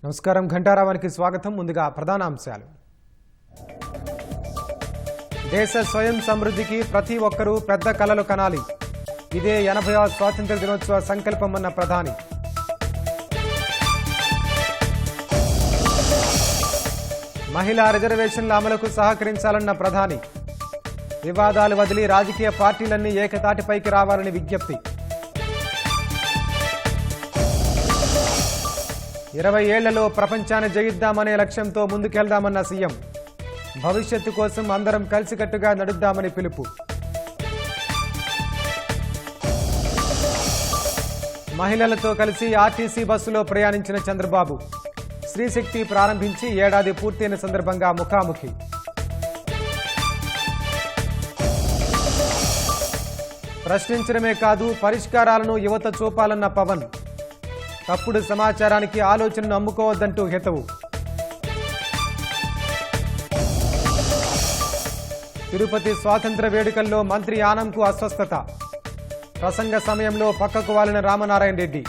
నమస్కారం ఘంటారావానికి స్వాగతం. ముందుగా ప్రధాన అంశాలు. దేశ స్వయం సమృద్ధికి ప్రతి ఒక్కరూ పెద్ద కలలు కనాలి. ఇదే 80వ స్వాతంత్ర్య దినోత్సవ సంకల్పమన్న ప్రధాని. మహిళా రిజర్వేషన్ల అమలుకు సహకరించాలన్న ప్రధాని. వివాదాలు వదిలి రాజకీయ పార్టీలన్నీ ఏకతాటిపైకి రావాలని విజ్ఞప్తి. 20 ఏళ్లలో ప్రపంచాన్ని జయిద్దామనే లక్ష్యంతో ముందుకెళ్దామన్న సీఎం. భవిష్యత్తు కోసం అందరం కలిసికట్టుగా నడుద్దామని పిలుపు. మహిళలతో కలిసి ఆర్టీసీ బస్సులో ప్రయాణించిన చంద్రబాబు. శ్రీశక్తి ప్రారంభించి ఏడాది పూర్తయిన సందర్భంగా ముఖాముఖి. ప్రశ్నించడమే కాదు పరిష్కారాలను యువత చూపాలన్న పవన్. తప్పుడు సమాచారానికి ఆలోచనను అమ్ముకోవద్దంటూ హితవు. తిరుపతి స్వాతంత్ర వేడుకల్లో మంత్రి ఆనంకు అస్వస్థత. ప్రసంగ సమయంలో పక్కకు వాలిన రామనారాయణ రెడ్డి.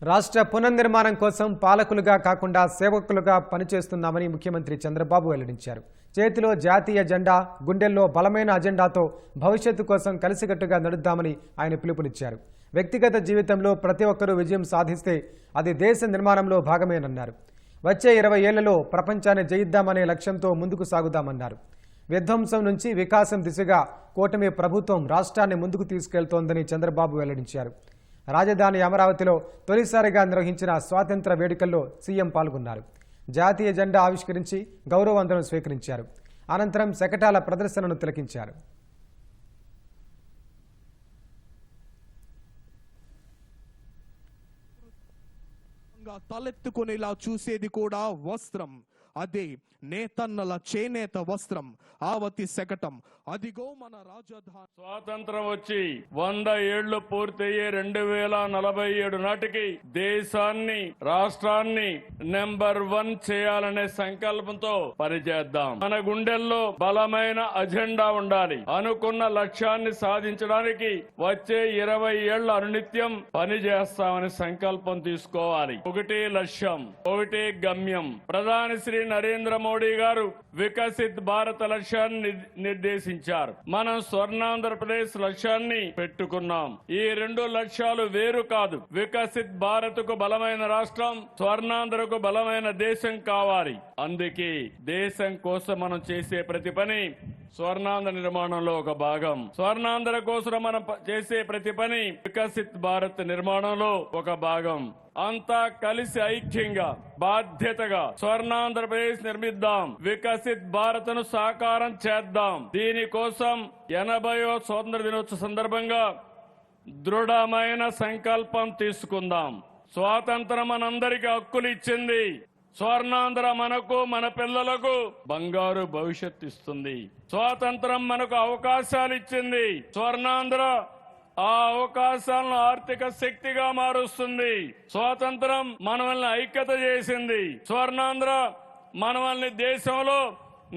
రాష్ట్ర పునర్నిర్మాణం కోసం పాలకులుగా కాకుండా సేవకులుగా పనిచేస్తున్నామని ముఖ్యమంత్రి చంద్రబాబు వెల్లడించారు. చేతిలో జాతీయ జెండా, గుండెల్లో బలమైన అజెండాతో భవిష్యత్తు కోసం కలిసికట్టుగా నడుద్దామని ఆయన పిలుపునిచ్చారు. వ్యక్తిగత జీవితంలో ప్రతి ఒక్కరూ విజయం సాధిస్తే అది దేశ నిర్మాణంలో భాగమేనన్నారు. వచ్చే 20 ఏళ్లలో ప్రపంచాన్ని జయిద్దామనే లక్ష్యంతో ముందుకు సాగుదామన్నారు. విధ్వంసం నుంచి వికాసం దిశగా కూటమి ప్రభుత్వం రాష్ట్రాన్ని ముందుకు తీసుకెళ్తోందని చంద్రబాబు వెల్లడించారు. రాజధాని అమరావతిలో తొలిసారిగా నిర్వహించిన స్వాతంత్ర వేడుకల్లో సీఎం పాల్గొన్నారు. జాతీయ జెండా ఆవిష్కరించి గౌరవవందనం స్వీకరించారు. అనంతరం శకటాల ప్రదర్శనను తిలకించారు. తలెత్తుకునేలా చూసేది కూడా వస్త్రం. అదే నేతన్నల చేనేత వస్త్రం, ఆవతి శకటం. అదిగో మన రాజధాని. స్వాతంత్రం వచ్చి 100 ఏళ్లు పూర్తయ్యే 2047 నాటికి దేశాన్ని, రాష్ట్రాన్ని నెంబర్ 1 చేయాలనే సంకల్పంతో పనిచేద్దాం. మన గుండెల్లో బలమైన అజెండా ఉండాలి. అనుకున్న లక్ష్యాన్ని సాధించడానికి వచ్చే 20 ఏళ్ల అనునిత్యం పని చేస్తామని సంకల్పం తీసుకోవాలి. ఒకటే లక్ష్యం, ఒకటే గమ్యం. ప్రధాని శ్రీ నరేంద్ర మోడీ గారు వికసిత్ భారత లక్ష్యాన్ని నిర్దేశించారు. మనం స్వర్ణాంధ్రప్రదేశ్ లక్ష్యాన్ని పెట్టుకున్నాం. ఈ 2 లక్ష్యాలు వేరు కాదు. వికసిత్ భారత్ కు బలమైన రాష్ట్రం, స్వర్ణాంధ్రకు బలమైన దేశం కావాలి. అందుకే దేశం కోసం మనం చేసే ప్రతి పని స్వర్ణాంధ్ర నిర్మాణంలో ఒక భాగం. స్వర్ణాంధ్ర కోసం మనం చేసే ప్రతి పని వికసిత్ భారత్ నిర్మాణంలో ఒక భాగం. అంతా కలిసి ఐక్యంగా, బాధ్యతగా స్వర్ణాంధ్రప్రదేశ్ నిర్మిద్దాం. వికసిత్ భారత్ ను సాకారం చేద్దాం. దీనికోసం 80వ స్వాతంత్ర దినోత్సవ సందర్భంగా దృఢమైన సంకల్పం తీసుకుందాం. స్వాతంత్రం మనందరికీ హక్కులు ఇచ్చింది. స్వర్ణాంధ్ర మనకు, మన పిల్లలకు బంగారు భవిష్యత్తు ఇస్తుంది. స్వాతంత్రం మనకు అవకాశాలు ఇచ్చింది. స్వర్ణాంధ్ర ఆ అవకాశాలను ఆర్థిక శక్తిగా మారుస్తుంది. స్వాతంత్రం మనల్ని ఐక్యత చేసింది. స్వర్ణాంధ్ర మనల్ని దేశంలో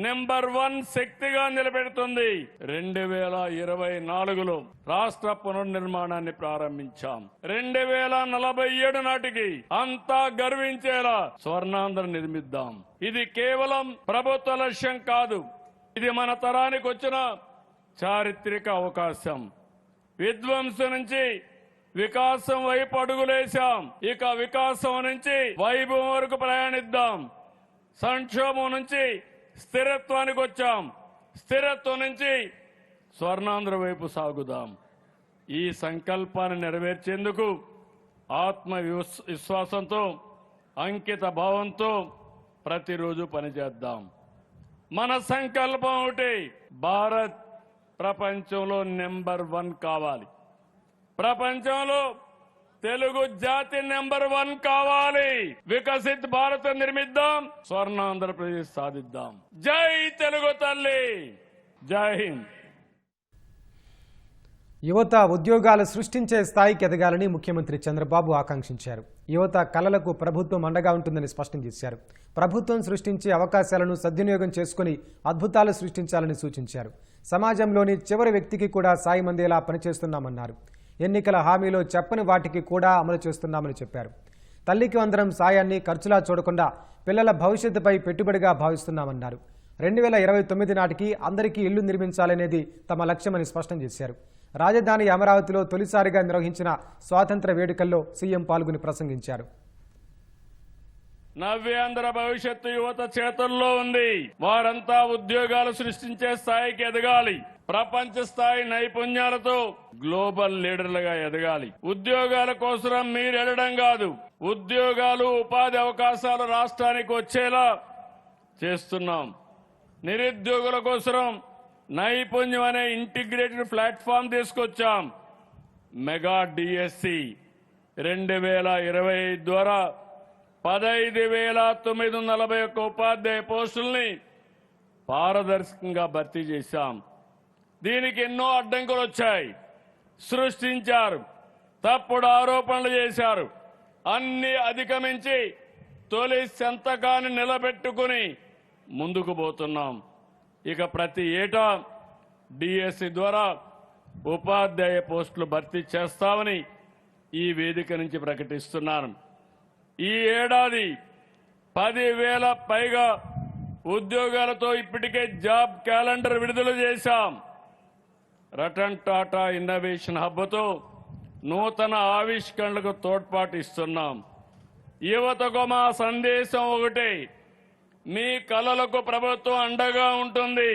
నెంబర్ 1 శక్తిగా నిలబెడుతుంది. 2024లో రాష్ట్ర పునర్నిర్మాణాన్ని ప్రారంభించాం. 2047 నాటికి అంతా గర్వించేలా స్వర్ణాంధ్ర నిర్మిద్దాం. ఇది కేవలం ప్రభుత్వ లక్ష్యం కాదు. ఇది మన తరానికి వచ్చిన చారిత్రక అవకాశం. విధ్వంసం నుంచి వికాసం వైపు అడుగులేశాం. ఇక వికాసం నుంచి వైభవం వరకు ప్రయాణిద్దాం. సంక్షోభం నుంచి స్థిరత్వానికి వచ్చాం. స్థిరత్వం నుంచి స్వర్ణాంధ్ర వైపు సాగుదాం. ఈ సంకల్పాన్ని నెరవేర్చేందుకు ఆత్మవిశ్వాసంతో, అంకిత భావంతో ప్రతిరోజు పనిచేద్దాం. మన సంకల్పం ఒకటి, భారత్ ప్రపంచంలో నెంబర్ 1 కావాలి. ప్రపంచంలో తెలుగు జాతి నెంబర్ 1 కావాలి. వికసిత్ భారత్ నిర్మిద్దాం. స్వర్ణాంధ్రప్రదేశ్ సాధిద్దాం. జై తెలుగు తల్లి, జై హింద్. యువత ఉద్యోగాలు సృష్టించే స్థాయికి ఎదగాలని ముఖ్యమంత్రి చంద్రబాబు ఆకాంక్షించారు. యువత కలలకు ప్రభుత్వం అండగా ఉంటుందని స్పష్టం చేశారు. ప్రభుత్వం సృష్టించే అవకాశాలను సద్వినియోగం చేసుకుని అద్భుతాలు సృష్టించాలని సూచించారు. సమాజంలోని చివరి వ్యక్తికి కూడా సాయం అందేలా పనిచేస్తున్నామన్నారు. ఎన్నికల హామీలో చెప్పని వాటికి కూడా అమలు చేస్తున్నామని చెప్పారు. తల్లికి వందనం సాయాన్ని ఖర్చులా చూడకుండా పిల్లల భవిష్యత్తుపై పెట్టుబడిగా భావిస్తున్నామన్నారు. 2029 నాటికి అందరికీ ఇళ్లు నిర్మించాలనేది తమ లక్ష్యమని స్పష్టం చేశారు. రాజధాని అమరావతిలో తొలిసారిగా నిర్వహించిన స్వాతంత్ర వేడుకల్లో సీఎం పాల్గొని ప్రసంగించారు. నవ్యాంధ్ర భవిష్యత్తు యువత చేతుల్లో ఉంది. వారంతా ఉద్యోగాలు సృష్టించే స్థాయికి ఎదగాలి. ప్రపంచ స్థాయి నైపుణ్యాలతో గ్లోబల్ లీడర్లుగా ఎదగాలి. ఉద్యోగాల కోసం మీరు ఎడడం కాదు, ఉద్యోగాలు ఉపాధి అవకాశాలు రాష్ట్రానికి వచ్చేలా చేస్తున్నాం. నిరుద్యోగుల కోసం నైపుణ్యం అనే ఇంటిగ్రేటెడ్ ప్లాట్ఫామ్ తీసుకొచ్చాం. మెగా డిఎస్సి 2025 ద్వారా 15,941 ఉపాధ్యాయ పోస్టుల్ని పారదర్శకంగా భర్తీ చేశాం. దీనికి ఎన్నో అడ్డంకులు వచ్చాయి, సృష్టించారు, తప్పుడు ఆరోపణలు చేశారు. అన్ని అధిగమించి తొలి సంతకాన్ని నిలబెట్టుకుని ముందుకు పోతున్నాం. ఇక ప్రతి ఏటా డిఎస్సి ద్వారా ఉపాధ్యాయ పోస్టులు భర్తీ చేస్తామని ఈ వేదిక నుంచి ప్రకటిస్తున్నాను. ఈ ఏడాది 10,000 పైగా ఉద్యోగాలతో ఇప్పటికే జాబ్ క్యాలెండర్ విడుదల చేశాం. రతన్ టాటా ఇన్నోవేషన్ హబ్తో నూతన ఆవిష్కరణలకు తోడ్పాటు ఇస్తున్నాం. యువతకు మా సందేశం ఒకటే, మీ కలలకు ప్రభుత్వం అండగా ఉంటుంది.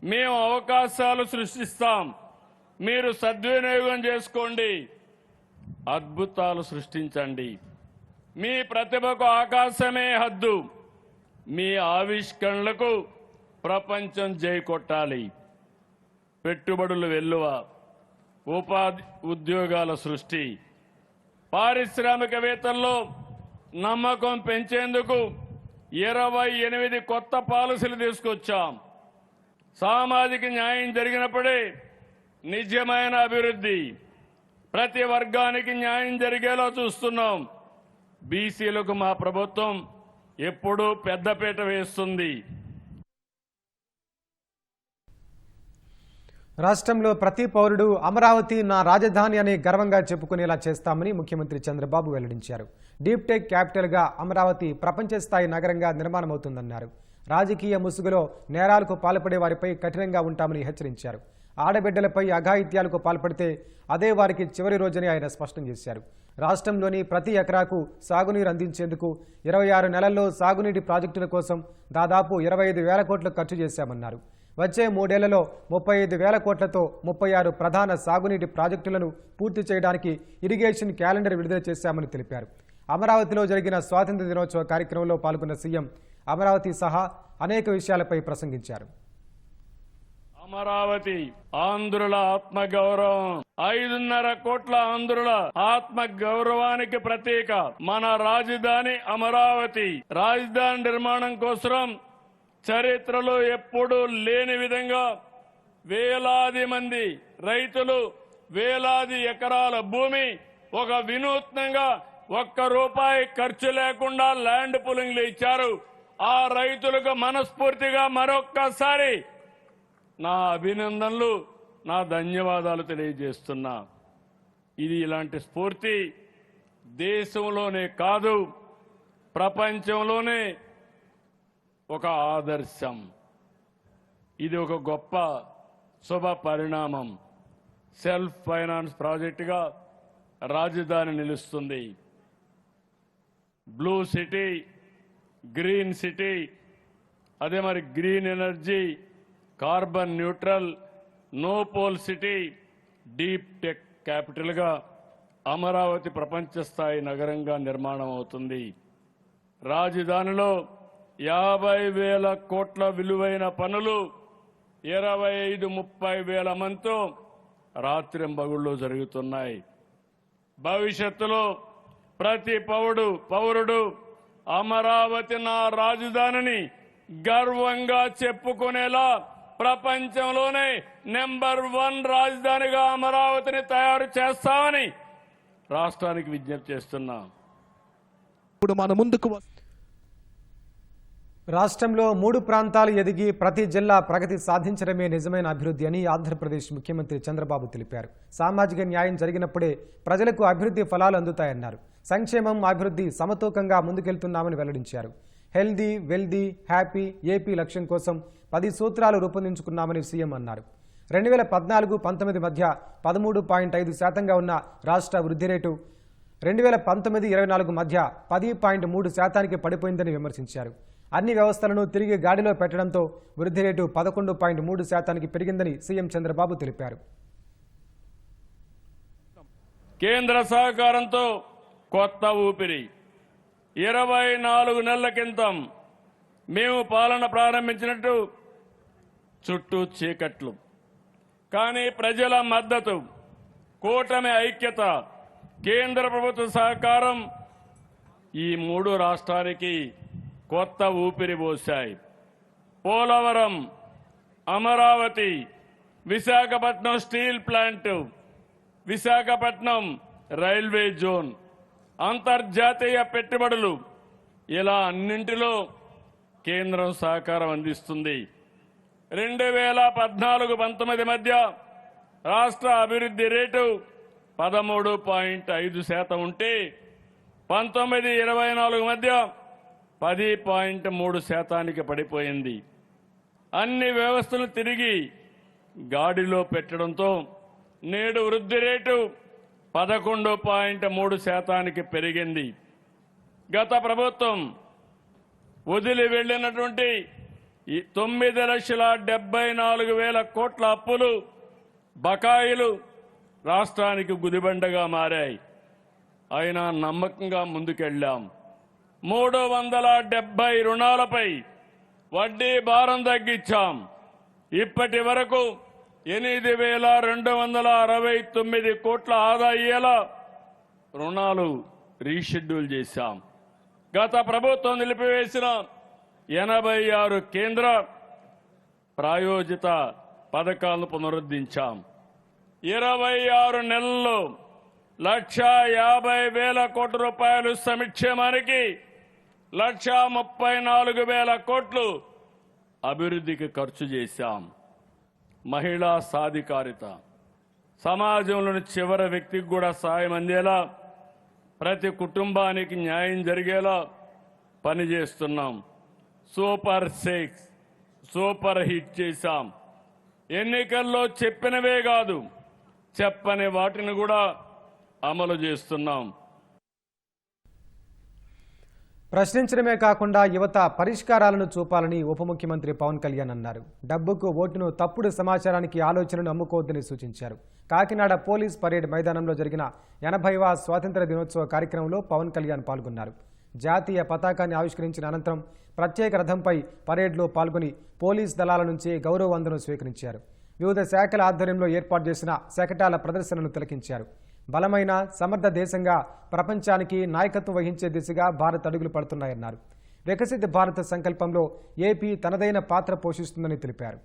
మేము అవకాశాలు సృష్టిస్తాం, మీరు సద్వినియోగం చేసుకోండి, అద్భుతాలు సృష్టించండి. మీ ప్రతిభకు ఆకాశమే హద్దు. మీ ఆవిష్కరణలకు ప్రపంచం జై కొట్టాలి. పెట్టుబడులు వెల్లువ, ఉపాధి ఉద్యోగాల సృష్టి, పారిశ్రామికవేత్తల్లో నమ్మకం పెంచేందుకు 28 కొత్త పాలసీలు తీసుకొచ్చాం. సామాజిక న్యాయం జరిగినప్పుడే నిజమైన అభివృద్ధి. ప్రతి వర్గానికి న్యాయం జరిగేలా చూస్తున్నాం. బీసీలకు మా ప్రభుత్వం ఎప్పుడూ పెద్దపీట వేస్తుంది. రాష్ట్రంలో ప్రతి పౌరుడు అమరావతి నా రాజధాని అని గర్వంగా చెప్పుకునేలా చేస్తామని ముఖ్యమంత్రి చంద్రబాబు వెల్లడించారు. డీప్ టెక్ క్యాపిటల్గా అమరావతి ప్రపంచ స్థాయి నగరంగా నిర్మాణమవుతుందన్నారు. రాజకీయ ముసుగులో నేరాలకు పాల్పడే వారిపై కఠినంగా ఉంటామని హెచ్చరించారు. ఆడబిడ్డలపై అఘాయిత్యాలకు పాల్పడితే అదే వారికి చివరి రోజని ఆయన స్పష్టం చేశారు. రాష్ట్రంలోని ప్రతి ఎకరాకు సాగునీరు అందించేందుకు 26 నెలల్లో సాగునీటి ప్రాజెక్టుల కోసం దాదాపు 25,000 కోట్లు ఖర్చు చేశామన్నారు. వచ్చే 3 ఏళ్లలో 35,000 కోట్లతో 36 ప్రధాన సాగునీటి ప్రాజెక్టులను పూర్తి చేయడానికి ఇరిగేషన్ క్యాలెండర్ విడుదల చేశామని తెలిపారు. అమరావతిలో జరిగిన స్వాతంత్ర్య దినోత్సవ కార్యక్రమంలో పాల్గొన్న సీఎం అమరావతి సహా అనేక విషయాలపై ప్రసంగించారు. అమరావతి ఆంధ్రుల ఆత్మగౌరవం, 5.5 కోట్ల ఆంధ్రుల ఆత్మగౌరవానికి ప్రతీక. మన రాజధాని అమరావతి. రాజధాని నిర్మాణం కోసం చరిత్రలో ఎప్పుడూ లేని విధంగా వేలాది మంది రైతులు, వేలాది ఎకరాల భూమి ఒక వినూత్నంగా ₹1 ఖర్చు లేకుండా ల్యాండ్ పూలింగ్లు ఇచ్చారు. ఆ రైతులకు మనస్ఫూర్తిగా మరొక్కసారి నా అభినందనలు, నా ధన్యవాదాలు తెలియజేస్తున్నా. ఇది ఇలాంటి స్ఫూర్తి దేశంలోనే కాదు, ప్రపంచంలోనే ఒక ఆదర్శం. ఇది ఒక గొప్ప శుభ పరిణామం. సెల్ఫ్ ఫైనాన్స్ ప్రాజెక్టుగా రాజధాని నిలుస్తుంది. బ్లూ సిటీ, గ్రీన్ సిటీ, అదే మరి green energy, carbon neutral, no pole city, deep tech క్యాపిటల్గా అమరావతి ప్రపంచ స్థాయి నగరంగా నిర్మాణం అవుతుంది. రాజధానిలో 50,000 కోట్ల విలువైన పనులు 25-30 వేల మందితో రాత్రింబగుళ్ళు జరుగుతున్నాయి. భవిష్యత్తులో ప్రతి పౌరుడు అమరావతి నా రాజధానిని గర్వంగా చెప్పుకునేలా ప్రపంచంలోనే నెంబర్ 1 రాజధానిగా అమరావతిని తయారు చేస్తామని రాష్ట్రానికి విజ్ఞప్తి చేస్తున్నా. ఇప్పుడు మన ముందుకు రాష్ట్రంలో 3 ప్రాంతాలు ఎదిగి ప్రతి జిల్లా ప్రగతి సాధించడమే నిజమైన అభివృద్ధి అని ఆంధ్రప్రదేశ్ ముఖ్యమంత్రి చంద్రబాబు తెలిపారు. సామాజిక న్యాయం జరిగినప్పుడే ప్రజలకు అభివృద్ధి ఫలాలు అందుతాయన్నారు. సంక్షేమం, అభివృద్ధి సమతూకంగా ముందుకెళ్తున్నామని వెల్లడించారు. హెల్దీ, వెల్దీ, హ్యాపీ ఏపీ లక్ష్యం కోసం 10 సూత్రాలు రూపొందించుకున్నామని సీఎం అన్నారు. 2014-19 మధ్య 13.5% ఉన్న రాష్ట్ర వృద్ధి రేటు 2019-24 మధ్య 10.3% పడిపోయిందని విమర్శించారు. అన్ని వ్యవస్థలను తిరిగి గాడిలో పెట్టడంతో వృద్ధి రేటు 11.3% పెరిగిందని సీఎం చంద్రబాబు తెలిపారు. కేంద్ర సహకారంతో కొత్త ఊపిరి. 24 నెలల క్రితం మేము పాలన ప్రారంభించినట్టు చుట్టూ చీకట్లు, కానీ ప్రజల మద్దతు, కూటమి ఐక్యత, కేంద్ర ప్రభుత్వ సహకారం ఈ 3 రాష్ట్రానికి కొత్త ఊపిరి పోశాయి. Polavaram, Amaravati, Visakhapatnam steel plant, Visakhapatnam railway zone, అంతర్జాతీయ పెట్టుబడులు, ఇలా అన్నింటిలో కేంద్రం సహకారం అందిస్తుంది. 2014-19 మధ్య రాష్ట్ర అభివృద్ధి రేటు 13.5% ఉంటే 19-24 మధ్య 10.3% పడిపోయింది. అన్ని వ్యవస్థలు తిరిగి గాడిలో పెట్టడంతో నేడు వృద్ధి రేటు 11.3% పెరిగింది. గత ప్రభుత్వం వదిలి వెళ్లినటువంటి 9,74,000 కోట్ల అప్పులు, బకాయిలు రాష్ట్రానికి గుదిబండగా మారాయి. అయినా నమ్మకంగా ముందుకెళ్లాం. 370 రుణాలపై వడ్డీ భారం తగ్గించాం. ఇప్పటి వరకు 8,269 కోట్ల ఆదా అయ్యేలా రుణాలు రీషెడ్యూల్ చేశాం. గత ప్రభుత్వం నిలిపివేసిన 86 కేంద్ర ప్రాయోజిత పథకాలను పునరుద్ధరించాం. 26 నెలల్లో 150,000 కోట్ల రూపాయలు సంక్షేమానికి, 134,000 కోట్లు అభివృద్ధికి ఖర్చు చేశాం. మహిళా సాధికారిత, సమాజంలోని చివరి వ్యక్తికి కూడా సాయం అందేలా, ప్రతి కుటుంబానికి న్యాయం జరిగేలా పనిచేస్తున్నాం. సూపర్ 6 సూపర్ హిట్ చేశాం. ఎన్నికల్లో చెప్పినవే కాదు, చెప్పని వాటిని కూడా అమలు చేస్తున్నాం. ప్రశ్నించడమే కాకుండా యువత పరిష్కారాలను చూపాలని ఉప ముఖ్యమంత్రి పవన్ కళ్యాణ్ అన్నారు. డబ్బుకు, ఓటును, తప్పుడు సమాచారానికి ఆలోచనను అమ్ముకోవద్దని సూచించారు. కాకినాడ పోలీస్ పరేడ్ మైదానంలో జరిగిన 80వ స్వాతంత్ర్య దినోత్సవ కార్యక్రమంలో పవన్ కళ్యాణ్ పాల్గొన్నారు. జాతీయ పతాకాన్ని ఆవిష్కరించిన అనంతరం ప్రత్యేక రథంపై పరేడ్లో పాల్గొని పోలీస్ దళాల నుంచి గౌరవ వందనం స్వీకరించారు. వివిధ శాఖల ఆధ్వర్యంలో ఏర్పాటు చేసిన శకటాల ప్రదర్శనను తిలకించారు. బలమైన, సమర్థ దేశంగా ప్రపంచానికి నాయకత్వం వహించే దిశగా భారత్ అడుగులు పడుతున్నాయన్నారు. వికసిత భారత సంకల్పంలో ఏపీ తనదైన పాత్ర పోషిస్తుందని తెలిపారు.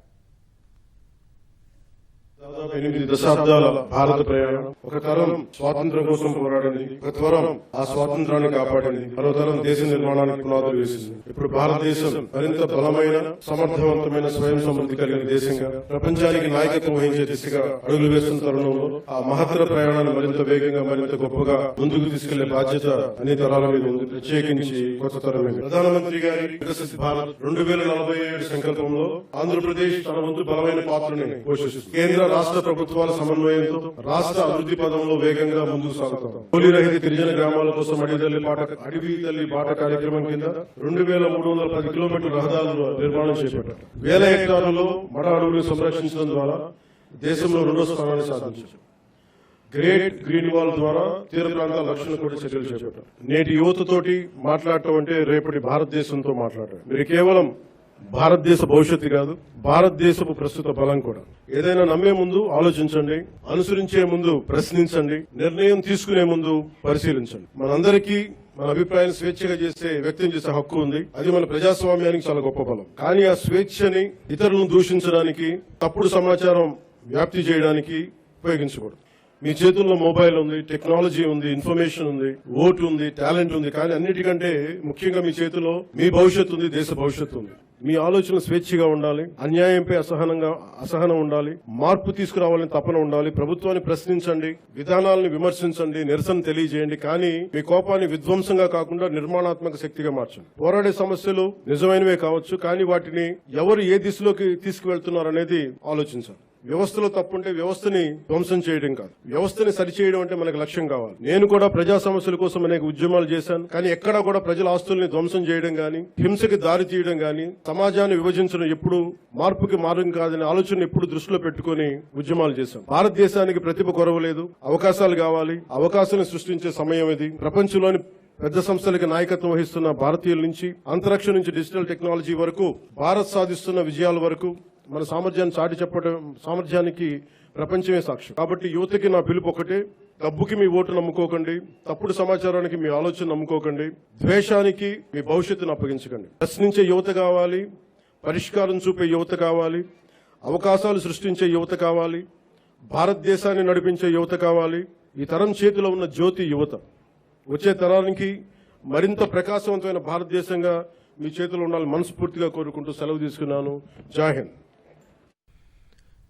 దాదాపు 8 దశాబ్దాల భారత ప్రయాణం, ఒక తరం స్వాతంత్ర్యం కోసం పోరాడింది, ఒక తరం ఆ స్వాతంత్రాన్ని కాపాడింది, మరో తరం దేశ నిర్మాణానికి పునాదులు వేసింది. ఇప్పుడు భారతదేశం మరింత బలమైన, సమర్థవంతమైన, స్వయం సమృద్ధి కలిగిన దేశంగా ప్రపంచానికి నాయకత్వం వహించే దిశగా అడుగులు వేస్తున్న తరుణంలో ఆ మహత్తర ప్రయాణాన్ని మరింత వేగంగా, మరింత గొప్పగా ముందుకు తీసుకెళ్లే బాధ్యత అన్ని తరాల మీద ఉంది, ప్రత్యేకించి కొత్త తరం మీద. ప్రధానమంత్రి గారి వికసిత భారత్ 2047 సంకల్పంలో ఆంధ్రప్రదేశ్ తన వంతు బలమైన పాత్రని పోషిస్తుంది. కేంద్ర, రాష్ట్ర ప్రభుత్వాల సమన్వయంతో రాష్ట్ర అభివృద్ధి పదంలో వేగంగా ముందుకు సాగుతాం. కూలీ రహిత గిరిజన గ్రామాల కోసం అడవి తల్లి బాట కార్యక్రమం కింద 2,310 కిలోమీటర్ల రహదారుల నిర్మాణం చేపట్టారు. 1,000 హెక్టార్లలో మడ అడవులను సంరక్షించడం ద్వారా దేశంలో 2వ స్థానాన్ని సాధించారు. గ్రేట్ గ్రీన్ వాల్ ద్వారా తీర ప్రాంతాల రక్షణ కూడా చర్యలు చేపట్టారు. నేటి యువతతోటి మాట్లాడటం అంటే రేపటి భారతదేశంతో మాట్లాడటం. మీరు కేవలం భారతదేశ భవిష్యత్తు కాదు, భారతదేశపు ప్రస్తుత బలం కూడా. ఏదైనా నమ్మే ముందు ఆలోచించండి, అనుసరించే ముందు ప్రశ్నించండి, నిర్ణయం తీసుకునే ముందు పరిశీలించండి. మనందరికీ మన అభిప్రాయాన్ని స్వేచ్ఛగా వ్యక్తం చేసే హక్కు ఉంది. అది మన ప్రజాస్వామ్యానికి చాలా గొప్ప బలం. కానీ ఆ స్వేచ్ఛని ఇతరులను దూషించడానికి, తప్పుడు సమాచారం వ్యాప్తి చేయడానికి ఉపయోగించకూడదు. మీ చేతుల్లో మొబైల్ ఉంది, టెక్నాలజీ ఉంది, ఇన్ఫర్మేషన్ ఉంది, ఓటు ఉంది, టాలెంట్ ఉంది. కానీ అన్నిటికంటే ముఖ్యంగా మీ చేతిలో మీ భవిష్యత్తు ఉంది, దేశ భవిష్యత్తు ఉంది. మీ ఆలోచన స్వేచ్ఛగా ఉండాలి, అన్యాయంపై అసహనం ఉండాలి, మార్పు తీసుకురావాలని తపన ఉండాలి. ప్రభుత్వాన్ని ప్రశ్నించండి, విధానాలను విమర్శించండి, నిరసన తెలియజేయండి. కానీ మీ కోపాన్ని విధ్వంసంగా కాకుండా నిర్మాణాత్మక శక్తిగా మార్చండి. పోరాడే సమస్యలు నిజమైనవే కావచ్చు, కానీ వాటిని ఎవరు ఏ దిశలోకి తీసుకువెళ్తున్నారు అనేది ఆలోచించాలి. వ్యవస్థలో తప్పుంటే వ్యవస్థని ధ్వంసం చేయడం కాదు, వ్యవస్థని సరిచేయడం అంటే మనకు లక్ష్యం కావాలి. నేను కూడా ప్రజా సమస్యల కోసం అనేక ఉద్యమాలు చేశాను, కానీ ఎక్కడా కూడా ప్రజల ఆస్తుల్ని ధ్వంసం చేయడం గాని, హింసకి దారి తీయడం గాని, సమాజాన్ని విభజించడం ఎప్పుడు మార్పుకి మార్గం కాదనే ఆలోచన ఎప్పుడు దృష్టిలో పెట్టుకుని ఉద్యమాలు చేశాం. భారతదేశానికి ప్రతిభ కొరవలేదు, అవకాశాలు కావాలి, అవకాశాలను సృష్టించే సమయం ఇది. ప్రపంచంలోని పెద్ద సంస్థలకి నాయకత్వం వహిస్తున్న భారతీయుల నుంచి, అంతరిక్షం నుంచి డిజిటల్ టెక్నాలజీ వరకు, భారత్ సాధిస్తున్న విజయాల వరకు మన సామర్థ్యాన్ని చాటి చెప్పడం, సామర్థ్యానికి ప్రపంచమే సాక్ష్యం. కాబట్టి యువతకి నా పిలుపు ఒకటే, డబ్బుకి మీ ఓటు నమ్ముకోకండి, తప్పుడు సమాచారానికి మీ ఆలోచన నమ్ముకోకండి, ద్వేషానికి మీ భవిష్యత్తును అప్పగించకండి. ప్రశ్నించే యువత కావాలి, పరిష్కారం చూపే యువత కావాలి, అవకాశాలు సృష్టించే యువత కావాలి, భారతదేశాన్ని నడిపించే యువత కావాలి. ఈ తరం చేతిలో ఉన్న జ్యోతి యువత. వచ్చే తరానికి మరింత ప్రకాశవంతమైన భారతదేశంగా మీ చేతిలో ఉండాలని మనస్ఫూర్తిగా కోరుకుంటూ సెలవు తీసుకున్నాను. జై హింద్.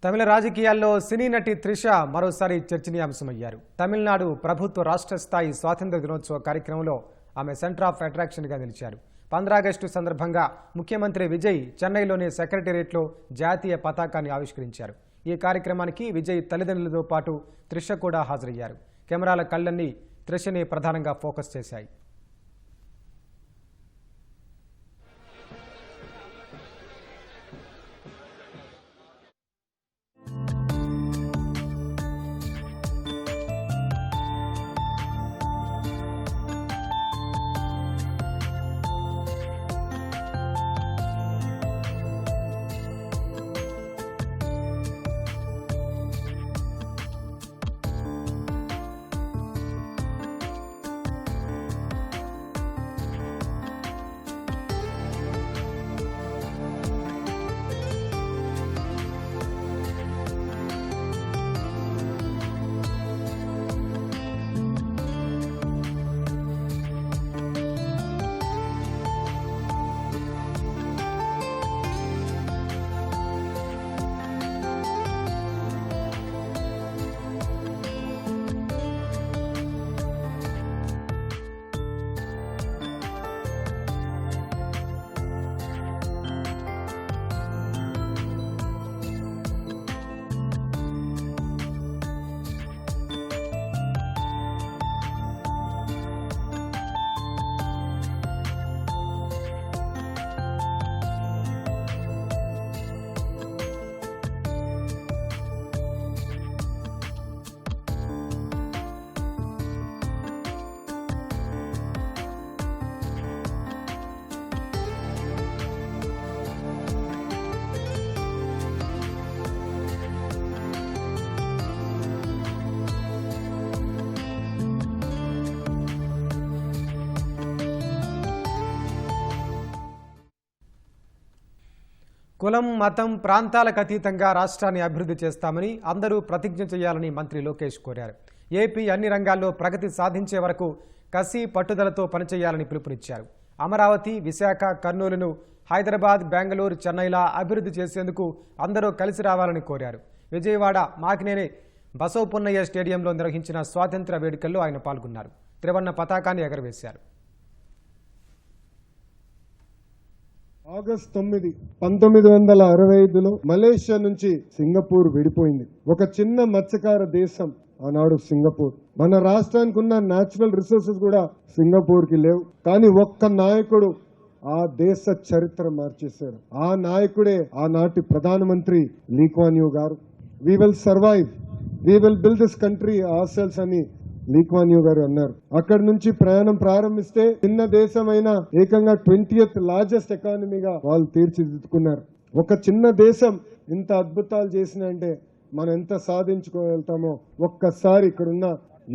తమిళ రాజకీయాల్లో సినీ నటి త్రిష మరోసారి చర్చనీయాంశమయ్యారు. తమిళనాడు ప్రభుత్వ రాష్ట్ర స్థాయి స్వాతంత్ర దినోత్సవ కార్యక్రమంలో ఆమె సెంటర్ ఆఫ్ అట్రాక్షన్గా నిలిచారు. 15 ఆగస్టు సందర్భంగా ముఖ్యమంత్రి విజయ్ చెన్నైలోని సెక్రటేరియట్లో జాతీయ పతాకాన్ని ఆవిష్కరించారు. ఈ కార్యక్రమానికి విజయ్ తల్లిదండ్రులతో పాటు త్రిష కూడా హాజరయ్యారు. కెమెరాల కళ్లన్నీ త్రిషని ప్రధానంగా ఫోకస్ చేశాయి. కులం, మతం, ప్రాంతాలకు అతీతంగా రాష్ట్రాన్ని అభివృద్ధి చేస్తామని అందరూ ప్రతిజ్ఞ చేయాలని మంత్రి లోకేష్ కోరారు. ఏపీ అన్ని రంగాల్లో ప్రగతి సాధించే వరకు కసి పట్టుదలతో పనిచేయాలని పిలుపునిచ్చారు. అమరావతి, విశాఖ, కర్నూలును హైదరాబాద్, బెంగళూరు, చెన్నైలా అభివృద్ధి చేసేందుకు అందరూ కలిసి రావాలని కోరారు. విజయవాడ మాకినేని బసవపున్నయ్య స్టేడియంలో నిర్వహించిన స్వాతంత్ర వేడుకల్లో ఆయన పాల్గొన్నారు. త్రివర్ణ పతాకాన్ని ఎగరవేశారు. ఆగస్టు 9, 1965లో మలేషియా నుంచి సింగపూర్ విడిపోయింది. ఒక చిన్న మత్స్యకార దేశం ఆనాడు సింగపూర్. మన రాష్ట్రానికి ఉన్న న్యాచురల్ రిసోర్సెస్ కూడా సింగపూర్ కి లేవు. కానీ ఒక్క నాయకుడు ఆ దేశ చరిత్ర మార్చేశాడు. ఆ నాయకుడే ఆనాటి ప్రధానమంత్రి లీ కువాన్ యూ గారు. We will survive, we will build this country ourselves అని లీ కువాన్ యూ గారు అన్నారు. అక్కడి నుంచి ప్రయాణం ప్రారంభిస్తే చిన్న దేశమైన ఏకంగా 20th లార్జెస్ట్ ఎకానమీగా వాళ్ళు తీర్చిదిద్దుకున్నారు. ఒక చిన్న దేశం ఇంత అద్భుతాలు చేసినంటే మనం ఎంత సాధించుకోగలుగుతామో ఒక్కసారి ఇక్కడున్న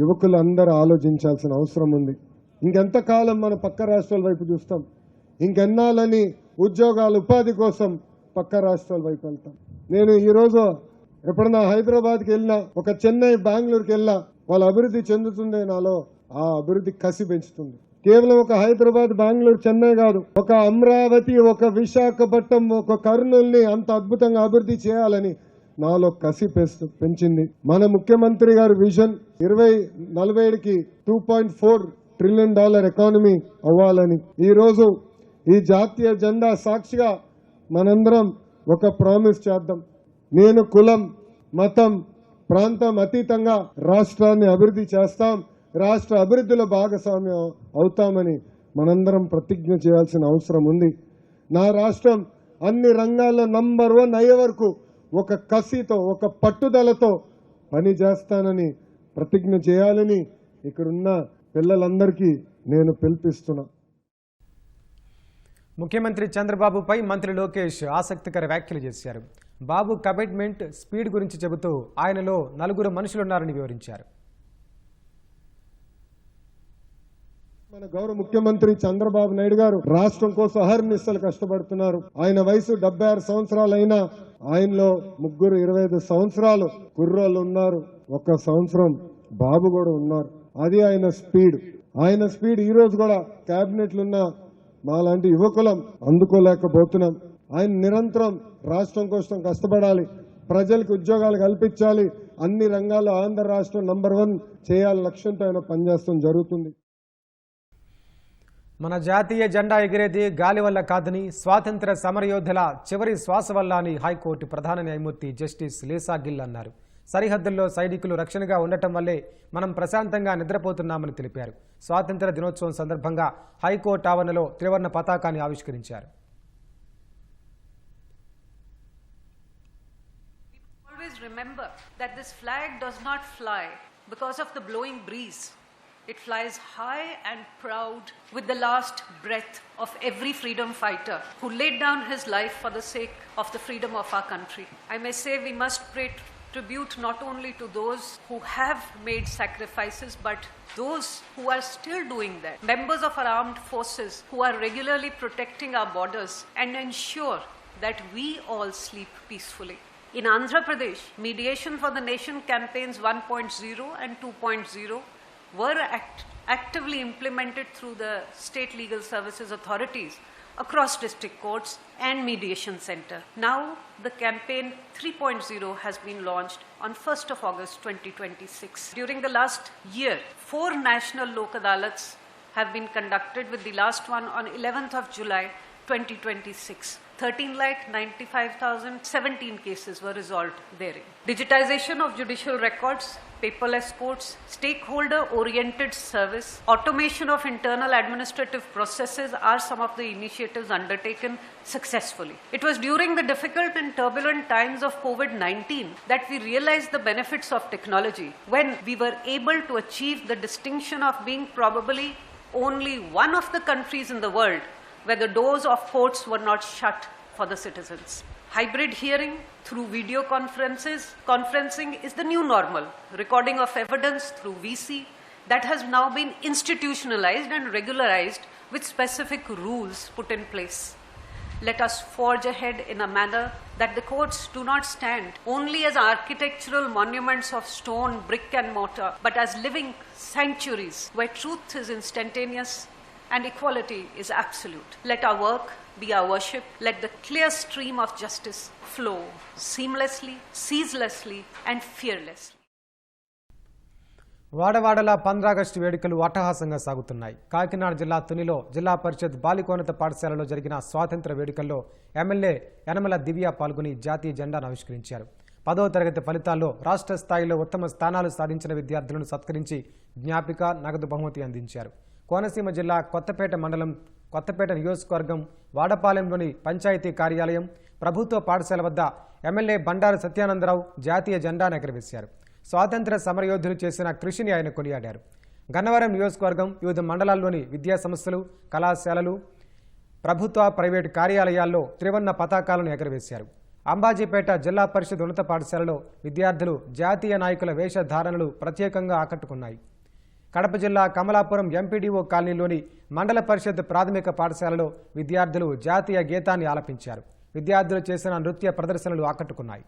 యువకులందరూ ఆలోచించాల్సిన అవసరం ఉంది. ఇంకెంతకాలం మన పక్క రాష్ట్రాల వైపు చూస్తాం? ఇంకెన్నాళ్ళని ఉద్యోగాలు, ఉపాధి కోసం పక్క రాష్ట్రాల వైపు వెళ్తాం? నేను ఈరోజు ఎప్పుడన్నా హైదరాబాద్కి వెళ్ళినా, ఒక చెన్నై, బెంగళూరుకి వెళ్ళినా వాళ్ళ అభివృద్ధి చెందుతుందే నాలో ఆ అభివృద్ధి కసి పెంచుతుంది. కేవలం ఒక హైదరాబాద్, బెంగళూరు, చెన్నై కాదు, ఒక అమరావతి, ఒక విశాఖపట్నం, ఒక కర్నూలుని అంత అద్భుతంగా అభివృద్ధి చేయాలని నాలో కసి పెంచింది. మన ముఖ్యమంత్రి గారి విజన్ 2047కి $2.4 ట్రిలియన్ ఎకానమీ అవ్వాలని. ఈ రోజు ఈ జాతీయ జెండా సాక్షిగా మనందరం ఒక ప్రామిస్ చేద్దాం. నేను కులం, మతం, ప్రాంతం అతీతంగా రాష్ట్రాన్ని అభివృద్ధి చేస్తాం, రాష్ట్ర అభివృద్ధిలో భాగస్వామ్యం అవుతామని మనందరం ప్రతిజ్ఞ చేయాల్సిన అవసరం ఉంది. నా రాష్ట్రం అన్ని రంగాల్లో నంబర్ 1 అయ్యే వరకు ఒక కసితో, ఒక పట్టుదలతో పని చేస్తానని ప్రతిజ్ఞ చేయాలని ఇక్కడున్న పిల్లలందరికీ నేను పిలిపిస్తున్నా. ముఖ్యమంత్రి చంద్రబాబుపై మంత్రి లోకేష్ ఆసక్తికర వ్యాఖ్యలు చేశారు. బాబు కమిట్మెంట్, స్పీడ్ గురించి చెబుతూ ఆయనలో 4 మనుషులున్నారని వివరించారు. మన గౌరవ ముఖ్యమంత్రి చంద్రబాబు నాయుడు గారు రాష్ట్రం కోసం అహర్నిశలు కష్టపడుతున్నారు. ఆయన వయసు 76 సంవత్సరాలు అయినా ఆయనలో 25 సంవత్సరాలు కుర్రోళ్ళు ఉన్నారు. 1 సంవత్సరం బాబు కూడా ఉన్నారు. అది ఆయన స్పీడ్. ఆయన స్పీడ్ ఈ రోజు కూడా కేబినెట్లు ఉన్న మాలాంటి యువకులం అందుకోలేకపోతున్నాం. ఆయన నిరంతరం రాష్ట్రం కోసం కష్టపడాలి, ప్రజలకు ఉద్యోగాలు కల్పించాలి, అన్ని రంగాల్లో ఆంధ్ర రాష్ట్రం నంబర్ 1 చేయాలని లక్ష్యంతో ఆయన పనిచేయడం జరుగుతుంది. మన జాతీయ జెండా ఎగిరేది గాలి వల్ల కాదని, స్వాతంత్ర సమరయోధుల చివరి శ్వాస వల్ల అని హైకోర్టు ప్రధాన న్యాయమూర్తి జస్టిస్ లీసా గిల్ అన్నారు. సరిహద్దుల్లో సైనికులు రక్షణగా ఉండటం వల్లే మనం ప్రశాంతంగా నిద్రపోతున్నామని తెలిపారు. స్వాతంత్ర దినోత్సవం సందర్భంగా హైకోర్టు ఆవరణలో త్రివర్ణ పతాకాన్ని ఆవిష్కరించారు. Always remember that this flag does not fly because of the blowing breeze. It flies high and proud with the last breath of every freedom fighter who laid down his life for the sake of the freedom of our country. I may say we must pay tribute not only to those who have made sacrifices, but those who are still doing that. Members of our armed forces who are regularly protecting our borders and ensure that we all sleep peacefully. In Andhra Pradesh, Mediation for the Nation campaigns 1.0 and 2.0 were actively implemented through the state legal services authorities across district courts and mediation center. Now the campaign 3.0 has been launched on 1st of August 2026. During the last year, 4 national Lok Adalats have been conducted, with the last one on 11th of July 2026. 13,95,017 cases were resolved therein. Digitization of judicial records, paperless courts, stakeholder-oriented service, automation of internal administrative processes are some of the initiatives undertaken successfully. It was during the difficult and turbulent times of COVID-19 that we realized the benefits of technology, when we were able to achieve the distinction of being probably only one of the countries in the world where the doors of courts were not shut for the citizens. Hybrid hearing through video conferencing is the new normal. Recording of evidence through VC, that has now been institutionalized and regularized with specific rules put in place. Let us forge ahead in a manner that the courts do not stand only as architectural monuments of stone, brick and mortar, but as living sanctuaries where truth is instantaneous and equality is absolute. Let our work be our worship. Let the clear stream of justice flow seamlessly, ceaselessly and fearlessly. వాడవాడల 15 August వేడుకలు అట్టహాసంగా సాగుతున్నాయి. కాకినాడ జిల్లా తునిలో జిల్లా పరిషత్ బాలికోన్నత పాఠశాలలో జరిగిన స్వాతంత్ర వేడుకల్లో MLA Yanamala దివ్య పాల్గొని జాతీయ జెండాను ఆవిష్కరించారు. 10వ తరగతి ఫలితాల్లో రాష్ట్ర స్థాయిలో ఉత్తమ స్థానాలు సాధించిన విద్యార్థులను సత్కరించి జ్ఞాపిక, నగదు బహుమతి అందించారు. కోనసీమ జిల్లా కొత్తపేట మండలం కొత్తపేట నియోజకవర్గం వాడపాలెంలోని పంచాయతీ కార్యాలయం, ప్రభుత్వ పాఠశాల వద్ద ఎమ్మెల్యే బండారు సత్యానందరావు జాతీయ జెండాను ఎగరవేశారు. స్వాతంత్ర సమరయోధులు చేసిన కృషిని ఆయన కొనియాడారు. గన్నవరం నియోజకవర్గం వివిధ మండలాల్లోని విద్యా సంస్థలు, కళాశాలలు, ప్రభుత్వ, ప్రైవేటు కార్యాలయాల్లో త్రివర్ణ పతాకాలను ఎగరవేశారు. అంబాజీపేట జిల్లా పరిషత్ ఉన్నత పాఠశాలలో విద్యార్థులు జాతీయ నాయకుల వేషధారణలు ప్రత్యేకంగా ఆకట్టుకున్నాయి. కడప జిల్లా కమలాపురం ఎంపీడీఓ కాలనీలోని మండల పరిషత్ ప్రాథమిక పాఠశాలలో విద్యార్థులు జాతీయ గీతాన్ని ఆలపించారు. విద్యార్థులు చేసిన నృత్య ప్రదర్శనలు ఆకట్టుకున్నాయి.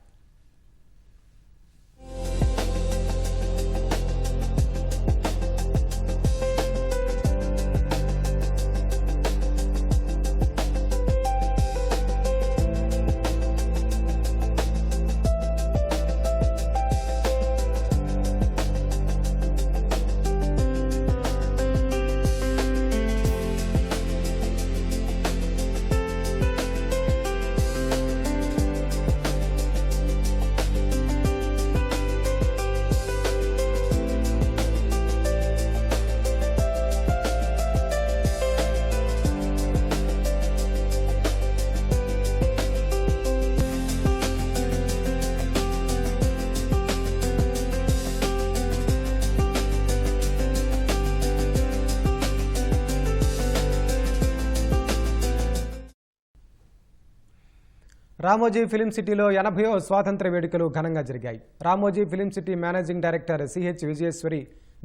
రామోజీ ఫిలిం సిటీలో 80వ స్వాతంత్ర వేడుకలు ఘనంగా జరిగాయి. Ramoji film city managing director CH Vijayeshwari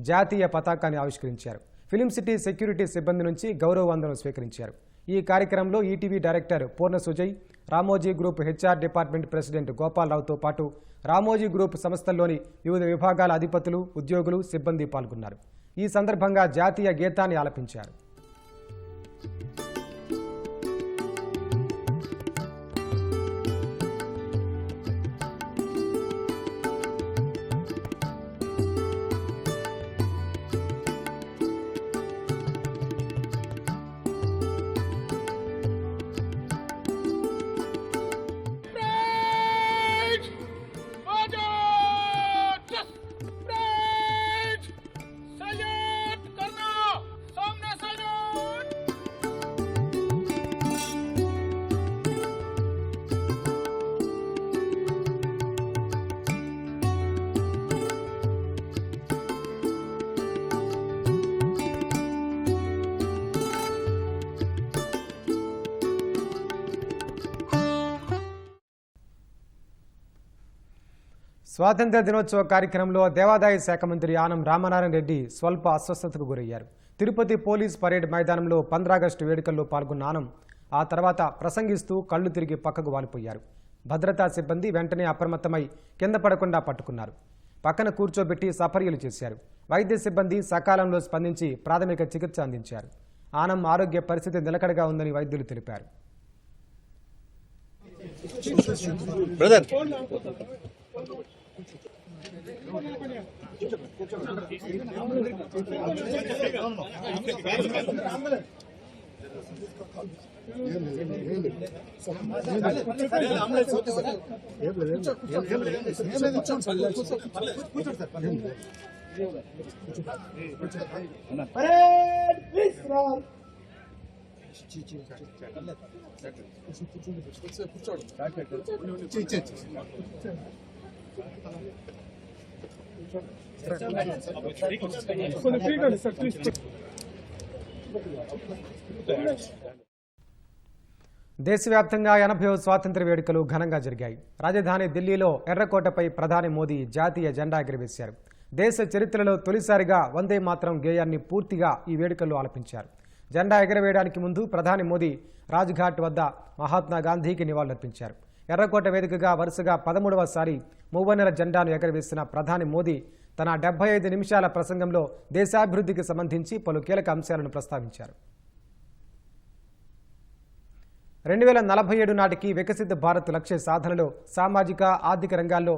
జాతీయ పతాకాన్ని ఆవిష్కరించారు. ఫిలిం సిటీ సెక్యూరిటీ సిబ్బంది నుంచి గౌరవ వందనం స్వీకరించారు. ఈ కార్యక్రమంలో ETV director Purna Sujay, Ramoji group HR department president గోపాలరావుతో పాటు రామోజీ గ్రూప్ సంస్థల్లోని వివిధ విభాగాల అధిపతులు, ఉద్యోగులు, సిబ్బంది పాల్గొన్నారు. ఈ సందర్భంగా జాతీయ గీతాన్ని ఆలపించారు. స్వాతంత్ర్య దినోత్సవ కార్యక్రమంలో దేవాదాయ శాఖ మంత్రి ఆనం రామనారాయణ రెడ్డి స్వల్ప అస్వస్థతకు గురయ్యారు. తిరుపతి పోలీస్ పరేడ్ మైదానంలో 15 ఆగస్టు వేడుకల్లో పాల్గొన్న ఆనం ఆ తర్వాత ప్రసంగిస్తూ కళ్లు తిరిగి పక్కకు వాలిపోయారు. భద్రతా సిబ్బంది వెంటనే అప్రమత్తమై కింద పడకుండా పట్టుకున్నారు. పక్కన కూర్చోబెట్టి సపర్యలు చేశారు. వైద్య సిబ్బంది సకాలంలో స్పందించి ప్రాథమిక చికిత్స అందించారు. ఆనం ఆరోగ్య పరిస్థితి నిలకడగా ఉందని వైద్యులు తెలిపారు. దేశవ్యాప్తంగా 80వ స్వాతంత్ర్య వేడుకలు ఘనంగా జరిగాయి. రాజధాని ఢిల్లీలో ఎర్రకోటపై ప్రధాని మోదీ జాతీయ జెండా ఎగురవేశారు. దేశ చరిత్రలో తొలిసారిగా వందే మాతరం గేయాన్ని పూర్తిగా ఈ వేడుకల్లో ఆలపించారు. జెండా ఎగురవేయడానికి ముందు ప్రధాని మోదీ రాజ్ఘాట్ వద్ద మహాత్మా గాంధీకి నివాళులర్పించారు. ఎర్రకోట వేదికగా వరుసగా 13వ సారి మూవన్నెల జెండాను ఎగరవేసిన ప్రధాని మోదీ తన 75 నిమిషాల ప్రసంగంలో దేశాభివృద్ధికి సంబంధించి పలు కీలక అంశాలను ప్రస్తావించారు. 2047 నాటికి వికసిత భారత్ లక్ష్య సాధనలో సామాజిక, ఆర్థిక రంగాల్లో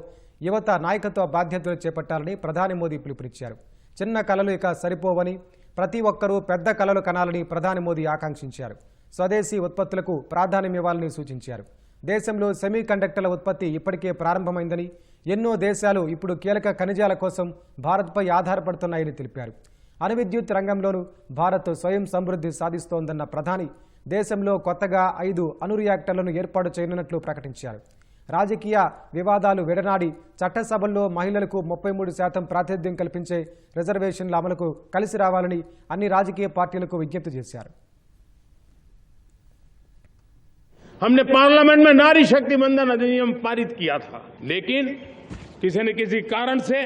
యువత నాయకత్వ బాధ్యతలు చేపట్టాలని ప్రధాని మోదీ పిలుపునిచ్చారు. చిన్న కలలు ఇక సరిపోవని, ప్రతి ఒక్కరూ పెద్ద కలలు కనాలని ప్రధాని మోదీ ఆకాంక్షించారు. స్వదేశీ ఉత్పత్తులకు ప్రాధాన్యమివ్వాలని సూచించారు. దేశంలో సెమీ కండక్టర్ల ఉత్పత్తి ఇప్పటికే ప్రారంభమైందని, ఎన్నో దేశాలు ఇప్పుడు కీలక ఖనిజాల కోసం భారత్పై ఆధారపడుతున్నాయని తెలిపారు. అణువిద్యుత్ రంగంలోనూ భారత్ స్వయం సమృద్ధి సాధిస్తోందన్న ప్రధాని దేశంలో కొత్తగా 5 అణు రియాక్టర్లను ఏర్పాటు చేయనున్నట్లు ప్రకటించారు. రాజకీయ వివాదాలు విడనాడి చట్టసభల్లో మహిళలకు 33% ప్రాతినిధ్యం కల్పించే రిజర్వేషన్ల అమలుకు కలిసి రావాలని అన్ని రాజకీయ పార్టీలకు విజ్ఞప్తి చేశారు. हमने पार्लियामेंट में नारी शक्ति बंधन अधिनियम पारित किया था, लेकिन किसी न किसी कारण से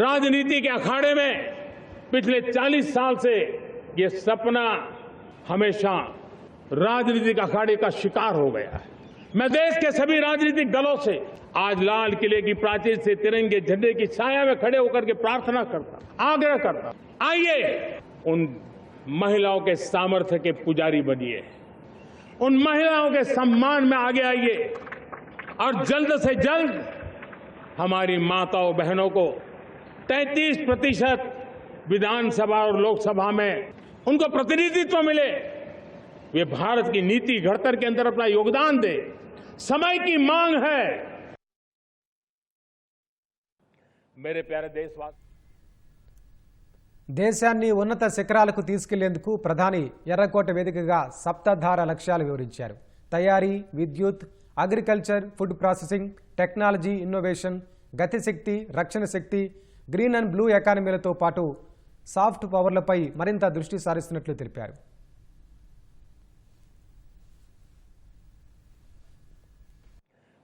राजनीति के अखाड़े में पिछले 40 साल से ये सपना हमेशा राजनीतिक अखाड़े का शिकार हो गया है। मैं देश के सभी राजनीतिक दलों से आज लाल किले की प्राचीर से तिरंगे झंडे की छाया में खड़े होकर के प्रार्थना करता, आग्रह करता, आइए उन महिलाओं के सामर्थ्य के पुजारी बनिए, उन महिलाओं के सम्मान में आगे आइए और जल्द से जल्द हमारी माताओं बहनों को 33% विधानसभा और लोकसभा में उनको प्रतिनिधित्व मिले, वे भारत की नीति घड़तर के अंदर अपना योगदान दे। समय की मांग है। मेरे प्यारे देशवासी, దేశాన్ని ఉన్నత శిఖరాలకు తీసుకెళ్లేందుకు ప్రధాని ఎర్రకోట వేదికగా సప్తధార లక్ష్యాలు వివరించారు. తయారీ, విద్యుత్, agriculture, food processing, technology, innovation, Gatishakti, రక్షణ శక్తి, గ్రీన్ అండ్ బ్లూ ఎకానమీలతో పాటు సాఫ్ట్ పవర్లపై మరింత దృష్టి సారిస్తున్నట్లు తెలిపారు.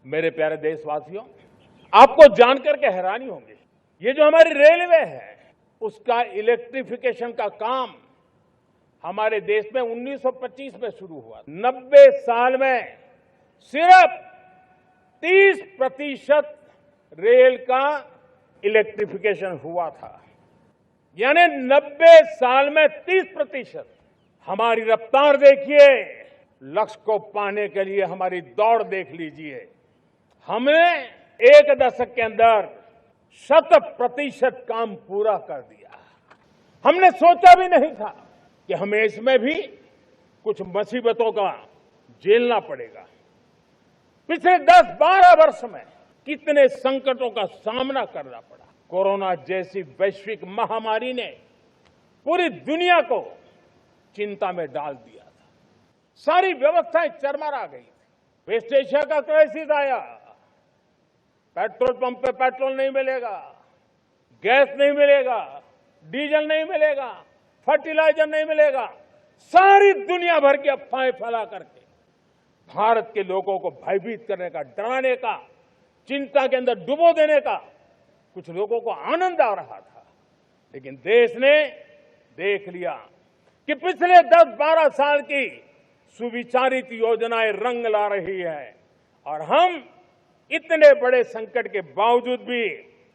मेरे प्यारे देशवासियों, आपको जानकर के हैरानी होगी, ये जो हमारी रेलवे है उसका इलेक्ट्रिफिकेशन का काम हमारे देश में 1925 में शुरू हुआ। 90 साल में सिर्फ 30% रेल का इलेक्ट्रिफिकेशन हुआ था, यानी 90 साल में 30%। हमारी रफ्तार देखिए, लक्ष्य को पाने के लिए हमारी दौड़ देख लीजिए। हमने एक दशक के अंदर 100% काम पूरा कर दिया। हमने सोचा भी नहीं था कि हमें इसमें भी कुछ मुसीबतों का झेलना पड़ेगा। पिछले 10-12 वर्ष में कितने संकटों का सामना करना पड़ा। कोरोना जैसी वैश्विक महामारी ने पूरी दुनिया को चिंता में डाल दिया था। सारी व्यवस्थाएं चरमरा गई। वेस्ट एशिया का क्राइसिस आया, पेट्रोल पंप पे पेट्रोल नहीं मिलेगा, गैस नहीं मिलेगा, डीजल नहीं मिलेगा, फर्टिलाइजर नहीं मिलेगा। सारी दुनिया भर की अफवाहें फैला करके भारत के लोगों को भयभीत करने का, डराने का, चिंता के अंदर डुबो देने का कुछ लोगों को आनंद आ रहा था। लेकिन देश ने देख लिया कि पिछले 10-12 साल की सुविचारित योजनाएं रंग ला रही है और हम इतने बड़े संकट के बावजूद भी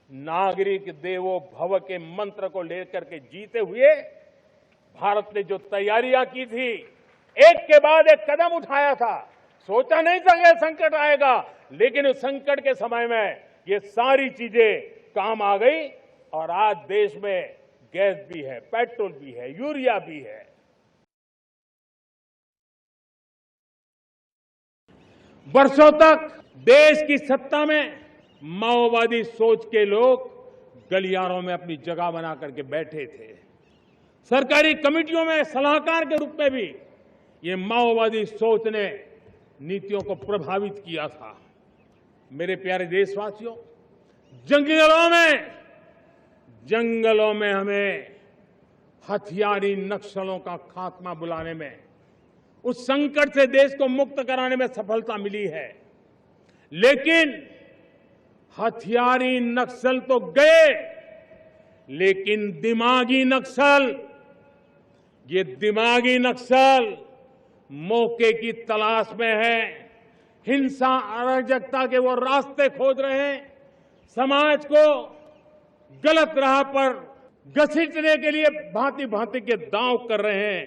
नागरिक देवो भव के मंत्र को लेकर के जीते हुए भारत ने जो तैयारियां की थी, एक के बाद एक कदम उठाया था। सोचा नहीं था कि संकट आएगा, लेकिन उस संकट के समय में ये सारी चीजें काम आ गई और आज देश में गैस भी है, पेट्रोल भी है, यूरिया भी है। वर्षों तक देश की सत्ता में माओवादी सोच के लोग गलियारों में अपनी जगह बना करके बैठे थे। सरकारी कमेटियों में सलाहकार के रूप में भी ये माओवादी सोच ने नीतियों को प्रभावित किया था। मेरे प्यारे देशवासियों, जंगलों में हमें हथियारी नक्सलों का खात्मा बुलाने में, उस संकट से देश को मुक्त कराने में सफलता मिली है। लेकिन हथियारी नक्सल तो गए, लेकिन दिमागी नक्सल, ये दिमागी नक्सल मौके की तलाश में है। हिंसा, अराजकता के वो रास्ते खोज रहे हैं। समाज को गलत राह पर घसीटने के लिए भांति भांति के दांव कर रहे हैं।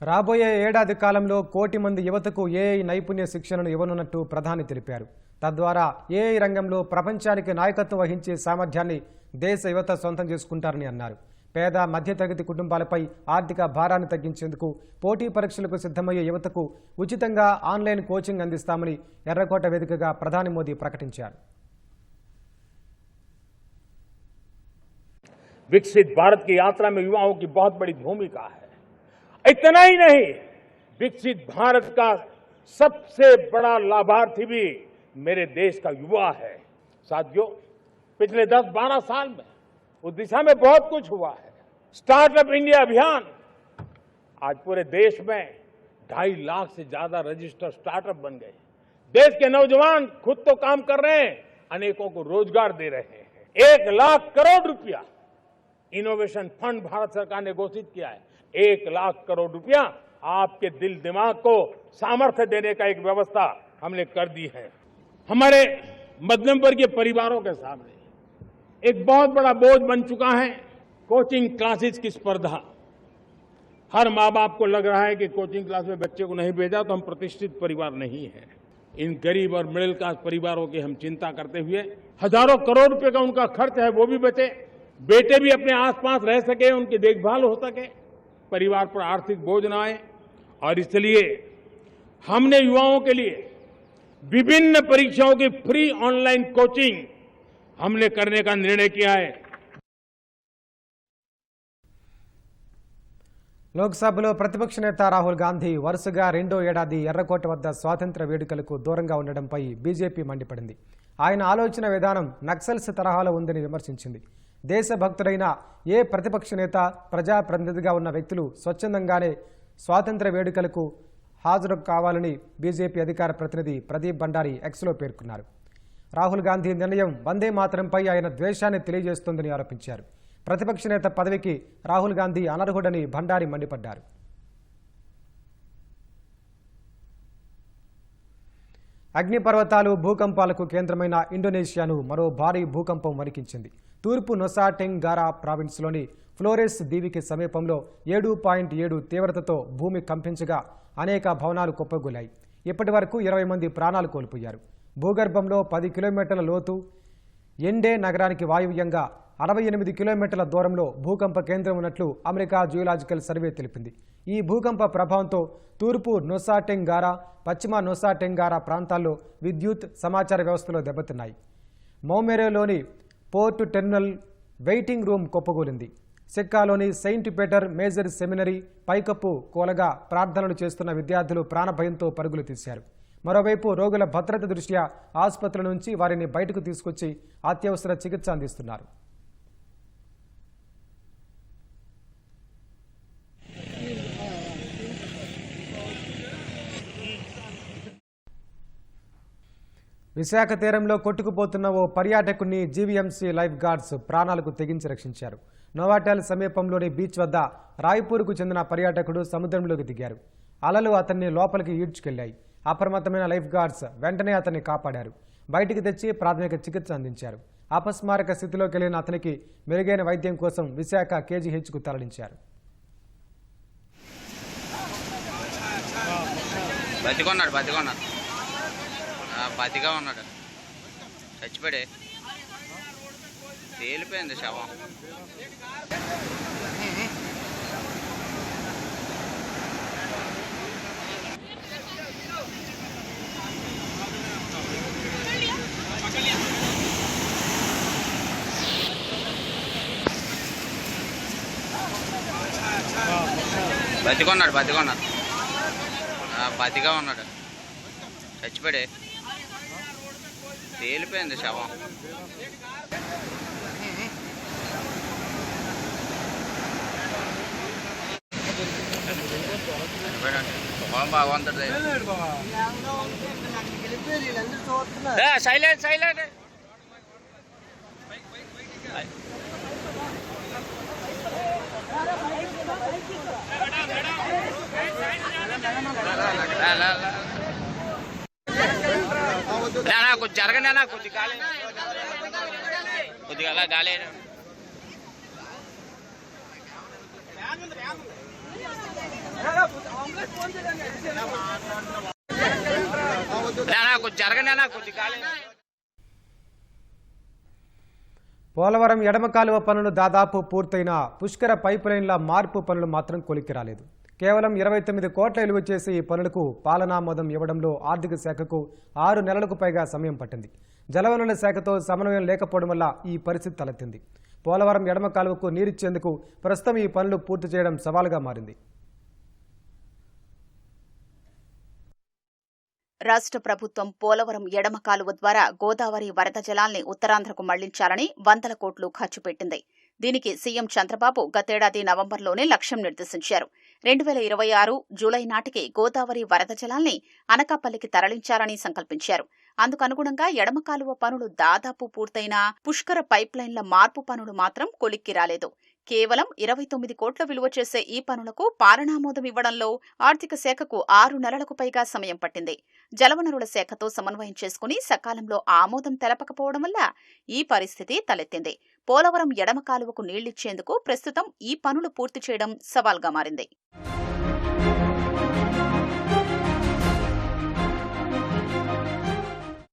రాబోయే ఏడాది కాలంలో 1 కోటి మంది యువతకు ఏఐ నైపుణ్య శిక్షణను ఇవ్వనున్నట్టు ప్రధాని తెలిపారు. తద్వారా ఏఐ రంగంలో ప్రపంచానికి నాయకత్వం వహించే సామర్థ్యాన్ని దేశ యువత సొంతం చేసుకుంటారని అన్నారు. పేద మధ్యతరగతి కుటుంబాలపై ఆర్థిక భారాన్ని తగ్గించేందుకు పోటీ పరీక్షలకు సిద్ధమయ్యే యువతకు ఉచితంగా ఆన్లైన్ కోచింగ్ అందిస్తామని ఎర్రకోట వేదికగా ప్రధాని మోదీ ప్రకటించారు. विकसित भारत की यात्रा में युवाओं की बहुत बड़ी भूमिका है। इतना ही नहीं, विकसित भारत का सबसे बड़ा लाभार्थी भी मेरे देश का युवा है। साथियों, पिछले 10-12 साल में उस दिशा में बहुत कुछ हुआ है। स्टार्टअप इंडिया अभियान, आज पूरे देश में 2.5 लाख से ज्यादा रजिस्टर्ड स्टार्टअप बन गए। देश के नौजवान खुद तो काम कर रहे हैं, अनेकों को रोजगार दे रहे हैं। 1 लाख करोड़ रुपया इनोवेशन फंड भारत सरकार ने घोषित किया है। 1 लाख करोड़ रुपया आपके दिल दिमाग को सामर्थ्य देने का एक व्यवस्था हमने कर दी है। हमारे मध्यम वर्गीय परिवारों के सामने एक बहुत बड़ा बोझ बन चुका है कोचिंग क्लासेस की स्पर्धा। हर माँ बाप को लग रहा है कि कोचिंग क्लास में बच्चे को नहीं भेजा तो हम प्रतिष्ठित परिवार नहीं है। इन गरीब और मिडिल क्लास परिवारों की हम चिंता करते हुए हजारों करोड़ रुपए का उनका खर्च है वो भी बचे, बेटे भी अपने आसपास रह सके, उनकी देखभाल हो सके, परिवार पर आर्थिक बोझ न आए। और इसलिए हमने युवाओं के लिए विभिन्न परीक्षाओं की फ्री ऑनलाइन कोचिंग हमने करने का निर्णय किया है। లోక్సభలో ప్రతిపక్ష నేత రాహుల్ గాంధీ వరుసగా 2వ ఏడాది ఎర్రకోట వద్ద స్వాతంత్ర వేడుకలకు దూరంగా ఉండడంపై బీజేపీ మండిపడింది. ఆయన ఆలోచన విధానం నక్సల్స్ తరహాలో ఉందని విమర్శించింది. దేశభక్తుడైన ఏ ప్రతిపక్ష నేత, ప్రజాప్రతినిధిగా ఉన్న వ్యక్తులు స్వచ్ఛందంగానే స్వాతంత్ర వేడుకలకు హాజరు కావాలని బీజేపీ అధికార ప్రతినిధి ప్రదీప్ భండారి ఎక్స్లో పేర్కొన్నారు. రాహుల్ గాంధీ నిర్ణయం వందే మాతరంపై ఆయన ద్వేషాన్ని తెలియజేస్తోందని ఆరోపించారు. ప్రతిపక్ష నేత పదవికి రాహుల్ గాంధీ అనర్హుడని భండారి మండిపడ్డారు. అగ్నిపర్వతాలు భూకంపాలకు కేంద్రమైన ఇండోనేషియాను మరో భారీ భూకంపం వణికించింది. తూర్పు నుసా టెంగారా ప్రావిన్స్లోని ఫ్లోరెస్ దీవికి సమీపంలో 7.7 తీవ్రతతో భూమి కంపించగా అనేక భవనాలు కుప్పగూలాయి. ఇప్పటి వరకు 20 మంది ప్రాణాలు కోల్పోయారు. భూగర్భంలో 10 కిలోమీటర్ల లోతు ఎండే నగరానికి వాయువ్యంగా 68 కిలోమీటర్ల దూరంలో భూకంప కేంద్రం ఉన్నట్లు అమెరికా జియోలాజికల్ సర్వే తెలిపింది. ఈ భూకంప ప్రభావంతో తూర్పు నుసా టెంగారా, పశ్చిమ నుసా టెంగారా ప్రాంతాల్లో విద్యుత్, సమాచార వ్యవస్థలో దెబ్బతిన్నాయి. మౌమెరేలోని పోర్ట్ టెర్మినల్ వెయిటింగ్ రూమ్ కుప్పగూలింది. సిక్కాలోని సెయింట్ పీటర్ మేజర్ సెమినరీ పైకప్పు కూలగా ప్రార్థనలు చేస్తున్న విద్యార్థులు ప్రాణభయంతో పరుగులు తీశారు. మరోవైపు రోగుల భద్రత దృష్ట్యా ఆసుపత్రుల నుంచి వారిని బయటకు తీసుకొచ్చి అత్యవసర చికిత్స అందిస్తున్నారు. విశాఖ తీరంలో కొట్టుకుపోతున్న ఓ పర్యాటకుడిని జీవీఎంసీ లైఫ్ గార్డ్స్ ప్రాణాలకు తెగించి రక్షించారు. నోవాటెల్ సమీపంలోని బీచ్ వద్ద రాయ్పూర్కు చెందిన పర్యాటకుడు సముద్రంలోకి దిగారు. అలలు అతన్ని లోపలికి ఈడ్చుకెళ్లాయి. అప్రమత్తమైన లైఫ్ గార్డ్స్ వెంటనే అతన్ని కాపాడారు. బయటికి తెచ్చి ప్రాథమిక చికిత్స అందించారు. అపస్మారక స్థితిలోకి వెళ్లిన అతనికి మెరుగైన వైద్యం కోసం విశాఖ కేజీహెచ్కు తరలించారు. బతిగా ఉన్నాడు, చచ్చిపోయాడే, తేలిపోయింది శవం. బతిగా ఉన్నాడు, చచ్చిపోయాడే, తేలిపోయింది శవం. బాగుంటుంది. సైలెంట్ సైలెంట్ కొంచెం జరగండి అన్న, కొద్దిగా అలా గాలి. కొంచెం జరగండి అన్న, కొద్దిగా గాలి. పోలవరం ఎడమ కాలువ పనులు దాదాపు పూర్తయిన పుష్కర పైప్ లైన్ల మార్పు పనులు మాత్రం కొలిక్కి రాలేదు. కేవలం 29 కోట్ల విలువ చేసి ఈ పనులకు పాలనామోదం ఇవ్వడంలో ఆర్థిక శాఖకు 6 నెలలకు పైగా సమయం పట్టింది. జలవనరుల శాఖతో సమన్వయం లేకపోవడం వల్ల ఈ పరిస్థితి తలెత్తింది. పోలవరం ఎడమ కాలువకు నీరిచ్చేందుకు ప్రస్తుతం ఈ పనులు పూర్తి చేయడం సవాలుగా మారింది. రాష్ట్ర ప్రభుత్వం పోలవరం ఎడమ కాలువ ద్వారా గోదావరి వరద జలాల్ని ఉత్తరాంధ్రకు మళ్లించాలని 100 కోట్లు ఖర్చు పెట్టింది. దీనికి సీఎం చంద్రబాబు గతేడాది నవంబర్లోనే లక్ష్యం నిర్దేశించారు. 2026 జూలై నాటికి గోదావరి వరద జలాల్ని అనకాపల్లికి తరలించాలని సంకల్పించారు. అందుకనుగుణంగా ఎడమ కాలువ పనులు దాదాపు పూర్తయినా పుష్కర పైప్లైన్ల మార్పు పనులు మాత్రం కొలిక్కి రాలేదు. కేవలం 29 కోట్ల విలువ చేసే ఈ పనులకు పాలనామోదం ఇవ్వడంలో ఆర్థిక శాఖకు 6 నెలలకు పైగా సమయం పట్టింది. జలవనరుల శాఖతో సమన్వయం చేసుకుని సకాలంలో ఆమోదం తెలపకపోవడం వల్ల ఈ పరిస్థితి తలెత్తింది. పోలవరం ఎడమ కాలువకు నీళ్లిచ్చేందుకు ప్రస్తుతం ఈ పనులు పూర్తి చేయడం సవాల్గా మారింది.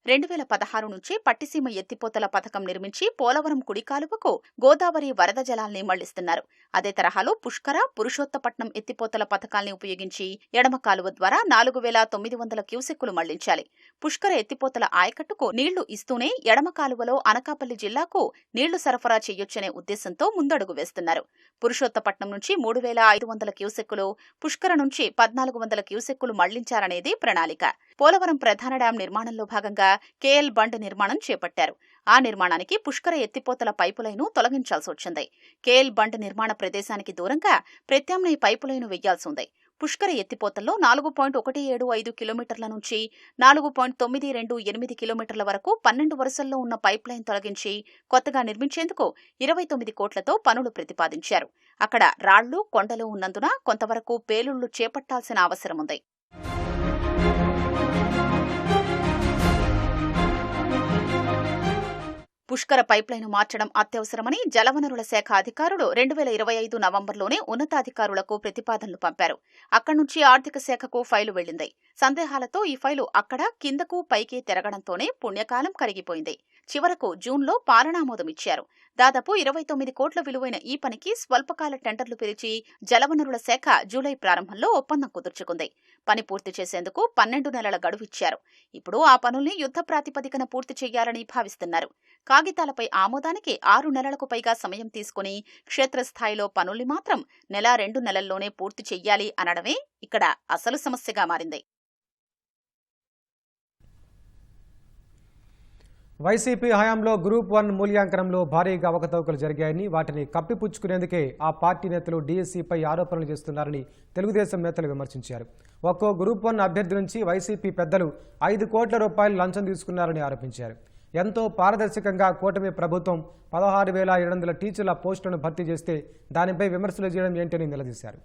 2016 నుంచి పట్టిసీమ ఎత్తిపోతల పథకం నిర్మించి పోలవరం కుడి కాలువకు గోదావరి వరద జలాల్ని మళ్లిస్తున్నారు. అదే తరహాలో పుష్కర, పురుషోత్తపట్నం ఎత్తిపోతల పథకాల్ని ఉపయోగించి ఎడమ కాలువ ద్వారా 4900 క్యూసెక్కులు మళ్లించాలి. పుష్కర ఎత్తిపోతల ఆయకట్టుకు నీళ్లు ఇస్తూనే ఎడమ కాలువలో అనకాపల్లి జిల్లాకు నీళ్లు సరఫరా చేయొచ్చనే ఉద్దేశంతో ముందడుగు వేస్తున్నారు. పురుషోత్తపట్నం నుంచి 3500 క్యూసెక్కులు, పుష్కర నుంచి 1400 క్యూసెక్కులు మళ్లించాలనేది ప్రణాళిక. పోలవరం ప్రధాన డ్యాం నిర్మాణంలో భాగంగా కేఎల్ బండ్ నిర్మాణం చేపట్టారు. ఆ నిర్మాణానికి పుష్కర ఎత్తిపోతల పైపులైను తొలగించాల్సి వచ్చింది. కేఎల్ బండ్ నిర్మాణ ప్రదేశానికి దూరంగా ప్రత్యామ్నాయ పైపులైను వెయ్యాల్సి ఉంది. పుష్కర ఎత్తిపోతల్లో 4.175 కిలోమీటర్ల నుంచి 4.928 కిలోమీటర్ల వరకు 12 వరుసల్లో ఉన్న పైప్లైన్ తొలగించి కొత్తగా నిర్మించేందుకు 29 కోట్లతో పనులు ప్రతిపాదించారు. అక్కడ రాళ్లు, కొండలు ఉన్నందున కొంతవరకు పేలుళ్లు చేపట్టాల్సిన అవసరం ఉంది. పుష్కర పైప్లైన్ మార్చడం అత్యవసరమని జలవనరుల శాఖ అధికారులు 2025 నవంబర్లోనే ఉన్నతాధికారులకు ప్రతిపాదనలు పంపారు. అక్కడి నుంచి ఆర్థిక శాఖకు ఫైలు వెళ్లింది. సందేహాలతో ఈ ఫైలు అక్కడ కిందకు పైకి తిరగడంతోనే పుణ్యకాలం కరిగిపోయింది. చివరకు జూన్లో పాలనామోదం ఇచ్చారు. దాదాపు 29 కోట్ల విలువైన ఈ పనికి స్వల్పకాల టెండర్లు పిలిచి జలవనరుల శాఖ జూలై ప్రారంభంలో ఒప్పందం కుదుర్చుకుంది. పని పూర్తి చేసేందుకు 12 నెలల గడువు ఇచ్చారు. ఇప్పుడు ఆ పనుల్ని యుద్ధ ప్రాతిపదికన పూర్తి చేయాలని భావిస్తున్నారు. కాగితాలపై ఆమోదానికి 6 నెలలకు పైగా సమయం తీసుకుని క్షేత్రస్థాయిలో పనుల్ని మాత్రం 1-2 నెలల్లోనే పూర్తి చెయ్యాలి అనడమే ఇక్కడ అసలు సమస్యగా మారింది. వైసీపీ హయాంలో గ్రూప్ 1 మూల్యాంకనంలో భారీగా అవకతవకలు జరిగాయని, వాటిని కప్పిపుచ్చుకునేందుకే ఆ పార్టీ నేతలు డీఎస్సీపై ఆరోపణలు చేస్తున్నారని తెలుగుదేశం నేతలు విమర్శించారు. ఒక్కో గ్రూప్ 1 అభ్యర్థి నుంచి వైసీపీ పెద్దలు 5 కోట్ల రూపాయలు లంచం తీసుకున్నారని ఆరోపించారు. ఎంతో పారదర్శకంగా కూటమి ప్రభుత్వం 16,700 టీచర్ల పోస్టులను భర్తీ చేస్తే దానిపై విమర్శలు చేయడం ఏంటని నిలదీశారు.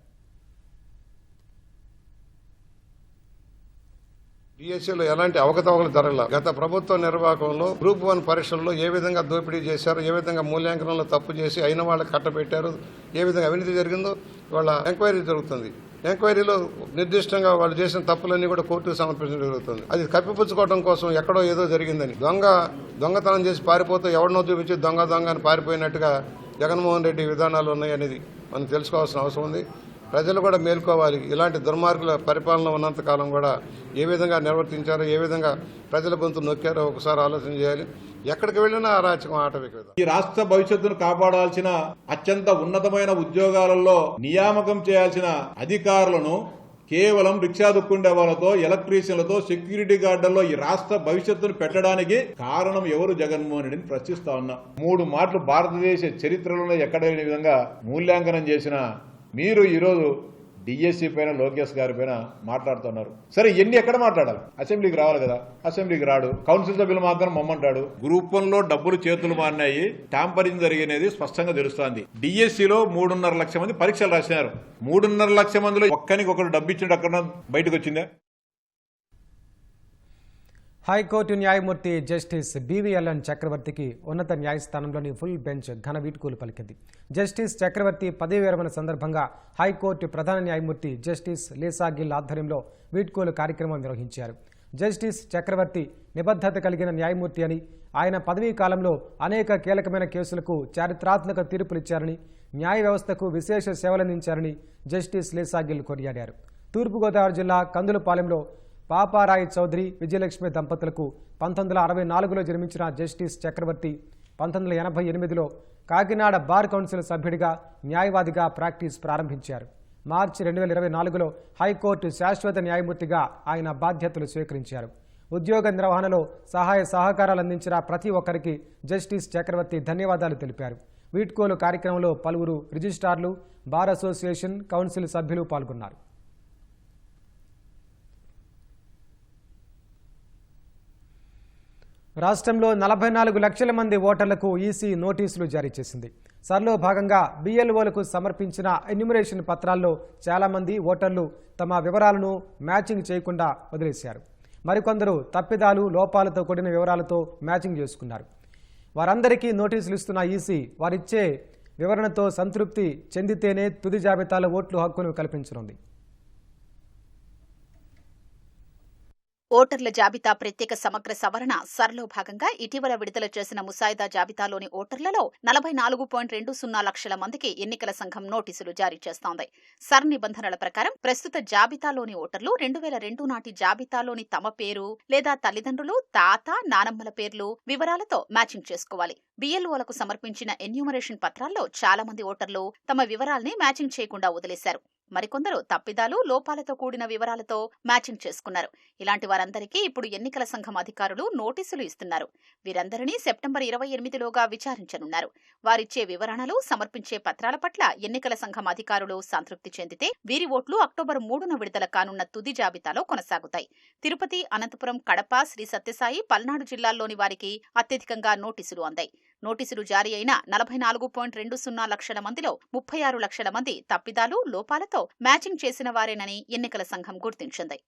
డిఎస్సీలో ఎలాంటి అవకతవకలు జరగల. గత ప్రభుత్వ నిర్వాహకంలో గ్రూప్ 1 పరీక్షల్లో ఏ విధంగా దోపిడీ చేశారు, ఏ విధంగా మూల్యాంకనంలో తప్పు చేసి అయిన వాళ్ళకి కట్టబెట్టారు, ఏ విధంగా అవినీతి జరిగిందో వాళ్ళ ఎంక్వైరీ జరుగుతుంది. ఎంక్వైరీలో నిర్దిష్టంగా వాళ్ళు చేసిన తప్పులన్నీ కూడా కోర్టుకు సమర్పించడం జరుగుతుంది. అది కప్పిపుచ్చుకోవడం కోసం ఎక్కడో ఏదో జరిగిందని దొంగతనం చేసి పారిపోతూ ఎవరినో చూపించి దొంగ అని పారిపోయినట్టుగా జగన్మోహన్ రెడ్డి విధానాలు ఉన్నాయనేది మనం తెలుసుకోవాల్సిన అవసరం ఉంది. ప్రజలు కూడా మేల్కోవాలి. ఇలాంటి దుర్మార్గుల పరిపాలన ఉన్నంత కాలం కూడా ఏ విధంగా నిర్వర్తించారో, ఏ విధంగా ప్రజల గొంతు నొక్కారో ఒకసారి ఆలోచన చేయాలి. ఎక్కడికి వెళ్ళినా అరాచకం, ఆటవికత. ఈ రాష్ట్ర భవిష్యత్తును కాపాడాల్సిన అత్యంత ఉన్నతమైన ఉద్యోగాలలో నియామకం చేయాల్సిన అధికారులను కేవలం రిక్షా దుక్కుండే వాళ్ళతో, ఎలక్ట్రీషియన్లతో, సెక్యూరిటీ గార్డుల్లో ఈ రాష్ట్ర భవిష్యత్తును పెట్టడానికి కారణం ఎవరు? జగన్మోహన్ రెడ్డిని ప్రశ్నిస్తా ఉన్నా. 3 మాటలు భారతదేశ చరిత్రలోనే ఎక్కడ లేని విధంగా మూల్యాంకనం చేసిన మీరు ఈరోజు డిఎస్సీ పైన, లోకేష్ గారి పైన మాట్లాడుతున్నారు. సరే, ఎన్ని ఎక్కడ మాట్లాడాలి? అసెంబ్లీకి రావాలి కదా, అసెంబ్లీకి రాడు. కౌన్సిల్ సభ్యులు మాత్రం మమ్మంటాడు. గ్రూప్ 1లో డబ్బులు చేతులు మారినాయి, ట్యాంపరింగ్ జరిగినది స్పష్టంగా తెలుస్తోంది. డిఎస్సీలో 3.5 లక్షల మంది పరీక్షలు రాసినారు. 3.5 లక్షల మందిలో ఒక్కనికి ఒకరు డబ్బు ఇచ్చిండు అక్కడ బయటకు వచ్చిందే. హైకోర్టు న్యాయమూర్తి జస్టిస్ బీవీఎల్ఎన్ చక్రవర్తికి ఉన్నత న్యాయస్థానంలోని ఫుల్ బెంచ్ ఘన వీడ్కోలు పలికింది. జస్టిస్ చక్రవర్తి పదవీ విరమణ సందర్భంగా హైకోర్టు ప్రధాన న్యాయమూర్తి జస్టిస్ లీసా గిల్ ఆధ్వర్యంలో వీడ్కోలు కార్యక్రమం నిర్వహించారు. జస్టిస్ చక్రవర్తి నిబద్ధత కలిగిన న్యాయమూర్తి అని, ఆయన పదవీ కాలంలో అనేక కీలకమైన కేసులకు చారిత్రాత్మక తీర్పులిచ్చారని, న్యాయ వ్యవస్థకు విశేష సేవలందించారని జస్టిస్ లీసా గిల్ కొనియాడారు. తూర్పుగోదావరి జిల్లా కందులపాలెంలో పాపారాయి చౌదరి, విజయలక్ష్మి దంపతులకు 1964లో జన్మించిన జస్టిస్ చక్రవర్తి 1988లో కాకినాడ బార్ కౌన్సిల్ సభ్యుడిగా, న్యాయవాదిగా ప్రాక్టీస్ ప్రారంభించారు. మార్చి 2024లో హైకోర్టు శాశ్వత న్యాయమూర్తిగా ఆయన బాధ్యతలు స్వీకరించారు. ఉద్యోగ నిర్వహణలో సహాయ సహకారాలు అందించిన ప్రతి ఒక్కరికి జస్టిస్ చక్రవర్తి ధన్యవాదాలు తెలిపారు. వీడ్కోలు కార్యక్రమంలో పలువురు రిజిస్ట్రార్లు, బార్ అసోసియేషన్, కౌన్సిల్ సభ్యులు పాల్గొన్నారు. రాష్ట్రంలో 44 లక్షల మంది ఓటర్లకు ఈసీ నోటీసులు జారీ చేసింది. సర్లో భాగంగా బిఎల్ఓలకు సమర్పించిన ఎన్యూమరేషన్ పత్రాల్లో చాలామంది ఓటర్లు తమ వివరాలను మ్యాచింగ్ చేయకుండా వదిలేశారు. మరికొందరు తప్పిదాలు, లోపాలతో కూడిన వివరాలతో మ్యాచింగ్ చేసుకున్నారు. వారందరికీ నోటీసులు ఇస్తున్న ఈసీ వారిచ్చే వివరణతో సంతృప్తి చెందితేనే తుది జాబితాలో ఓట్లు హక్కును కల్పించనుంది. ఓటర్ల జాబితా ప్రత్యేక సమగ్ర సవరణ సర్లో భాగంగా ఇటీవల విడుదల చేసిన ముసాయిదా జాబితాలోని ఓటర్లలో 44.20 లక్షల మందికి ఎన్నికల సంఘం నోటీసులు జారీ చేస్తోంది. సర్ నిబంధనల ప్రకారం ప్రస్తుత జాబితాలోని ఓటర్లు 2002 నాటి జాబితాలోని తమ పేరు లేదా తల్లిదండ్రులు, తాత, నానమ్మల పేర్లు వివరాలతో మ్యాచింగ్ చేసుకోవాలి. బిఎల్ఓలకు సమర్పించిన ఎన్యూమరేషన్ పత్రాల్లో చాలా మంది ఓటర్లు తమ వివరాల్ని మ్యాచింగ్ చేయకుండా వదిలేశారు. మరికొందరు తప్పిదాలు, లోపాలతో కూడిన వివరాలతో మ్యాచింగ్ చేసుకున్నారు. ఇలాంటి వారందరికీ ఇప్పుడు ఎన్నికల సంఘం అధికారులు నోటీసులు ఇస్తున్నారు. వీరందరినీ సెప్టెంబర్ 28లోగా విచారించనున్నారు. వారిచ్చే వివరణలు, సమర్పించే పత్రాల పట్ల ఎన్నికల సంఘం అధికారులు సంతృప్తి చెందితే వీరి ఓట్లు అక్టోబర్ 3న విడుదల కానున్న తుది జాబితాలో కొనసాగుతాయి. తిరుపతి, అనంతపురం, కడప, శ్రీ సత్యసాయి, పల్నాడు జిల్లాల్లోని వారికి అత్యధికంగా నోటీసులు అందాయి. నోటీసులు జారీ అయిన 44.20 లక్షల మందిలో 36 లక్షల మంది తప్పిదాలు, లోపాలతో మ్యాచింగ్ చేసిన వారేనని ఎన్నికల సంఘం గుర్తించింది.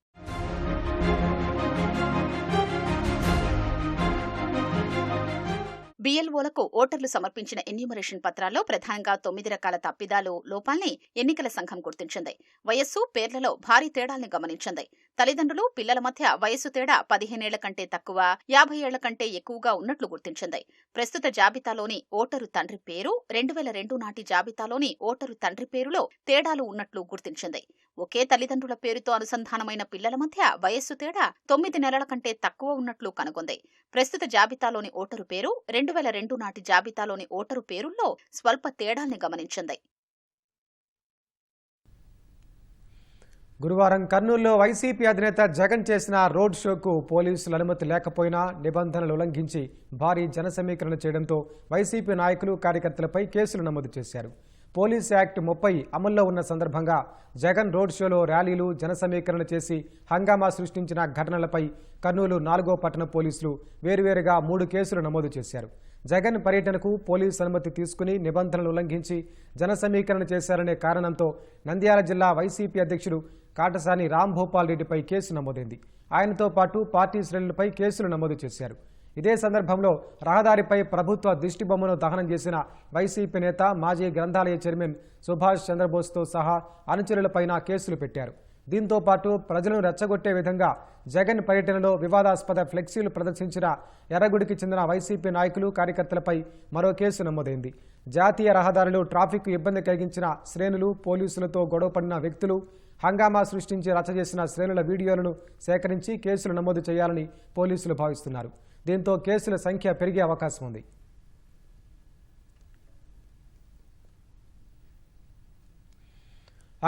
బిఎల్ఓలకు ఓటర్లు సమర్పించిన ఎన్యూమరేషన్ పత్రాల్లో ప్రధానంగా 9 రకాల తప్పిదాలు, లోపాల్ని ఎన్నికల సంఘం గుర్తించింది. వయస్సు, పేర్లలో భారీ తేడాల్ని గమనించింది. తల్లిదండ్రులు, పిల్లల మధ్య వయస్సు తేడా 15 ఏళ్ల కంటే తక్కువ, 50 ఏళ్ల కంటే ఎక్కువగా ఉన్నట్లు గుర్తించింది. ప్రస్తుత జాబితాలోని ఓటరు తండ్రి పేరు 2002 నాటి జాబితాలోని ఓటరు తండ్రి పేరులో తేడాలు ఉన్నట్లు గుర్తించింది. ఒకే తల్లిదండ్రుల పేరుతో అనుసంధానమైన పిల్లల మధ్య వయస్సు తేడా 9 నెలల కంటే తక్కువ ఉన్నట్లు కనుగొంది. ప్రస్తుత జాబితాలోని ఓటరు పేరు 2002 నాటి జాబితాలోని ఓటరు పేరుల్లో స్వల్ప తేడాల్ని గమనించింది. గురువారం కర్నూలులో వైసీపీ అధినేత జగన్ చేసిన రోడ్ షోకు పోలీసుల అనుమతి లేకపోయినా నిబంధనలు ఉల్లంఘించి భారీ జన సమీకరణ చేయడంతో వైసీపీ నాయకులు, కార్యకర్తలపై కేసులు నమోదు చేశారు. పోలీస్ యాక్ట్ 30 అమల్లో ఉన్న సందర్భంగా జగన్ రోడ్ షోలో ర్యాలీలు, జన సమీకరణ చేసి హంగామా సృష్టించిన ఘటనలపై కర్నూలు 4వ పట్టణ పోలీసులు వేరువేరుగా 3 కేసులు నమోదు చేశారు. జగన్ పర్యటనకు పోలీసు అనుమతి తీసుకుని నిబంధనలు ఉల్లంఘించి జన సమీకరణ చేశారనే కారణంతో నంద్యాల జిల్లా వైసీపీ అధ్యక్షుడు కాటసాని రాంభూపాల్ రెడ్డిపై కేసు నమోదైంది. ఆయనతో పాటు పార్టీ శ్రేణులపై కేసులు నమోదు చేశారు. ఇదే సందర్భంలో రహదారిపై ప్రభుత్వ దిష్టిబొమ్మను దహనం చేసిన వైసీపీ నేత, మాజీ గ్రంథాలయ చైర్మన్ సుభాష్ చంద్రబోస్తో సహా అనుచరులపైన కేసులు పెట్టారు. దీంతో పాటు ప్రజలను రెచ్చగొట్టే విధంగా జగన్ పర్యటనలో వివాదాస్పద ఫ్లెక్సీలు ప్రదర్శించిన ఎర్రగుడికి చెందిన వైసీపీ నాయకులు, కార్యకర్తలపై మరో కేసు నమోదైంది. జాతీయ రహదారిలో ట్రాఫిక్ ఇబ్బంది కలిగించిన శ్రేణులు, పోలీసులతో గొడవపడిన వ్యక్తులు, హంగామా సృష్టించి రచ్చ చేసిన శ్రేణుల వీడియోలను సేకరించి కేసులు నమోదు చేయాలని పోలీసులు భావిస్తున్నారు. దీంతో కేసుల సంఖ్య పెరిగే అవకాశం ఉంది.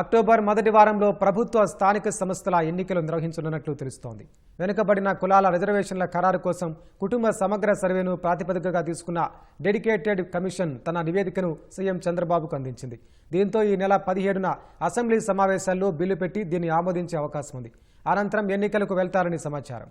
అక్టోబర్ మొదటి వారంలో ప్రభుత్వ, స్థానిక సంస్థల ఎన్నికలు నిర్వహించనున్నట్లు తెలుస్తోంది. వెనుకబడిన కులాల రిజర్వేషన్ల ఖరారు కోసం కుటుంబ సమగ్ర సర్వేను ప్రాతిపదికగా తీసుకున్న డెడికేటెడ్ కమిషన్ తన నివేదికను సీఎం చంద్రబాబుకు అందించింది. దీంతో ఈ నెల 17న అసెంబ్లీ సమావేశాల్లో బిల్లు పెట్టి దీన్ని ఆమోదించే అవకాశం ఉంది. అనంతరం ఎన్నికలకు వెళ్తారని సమాచారం.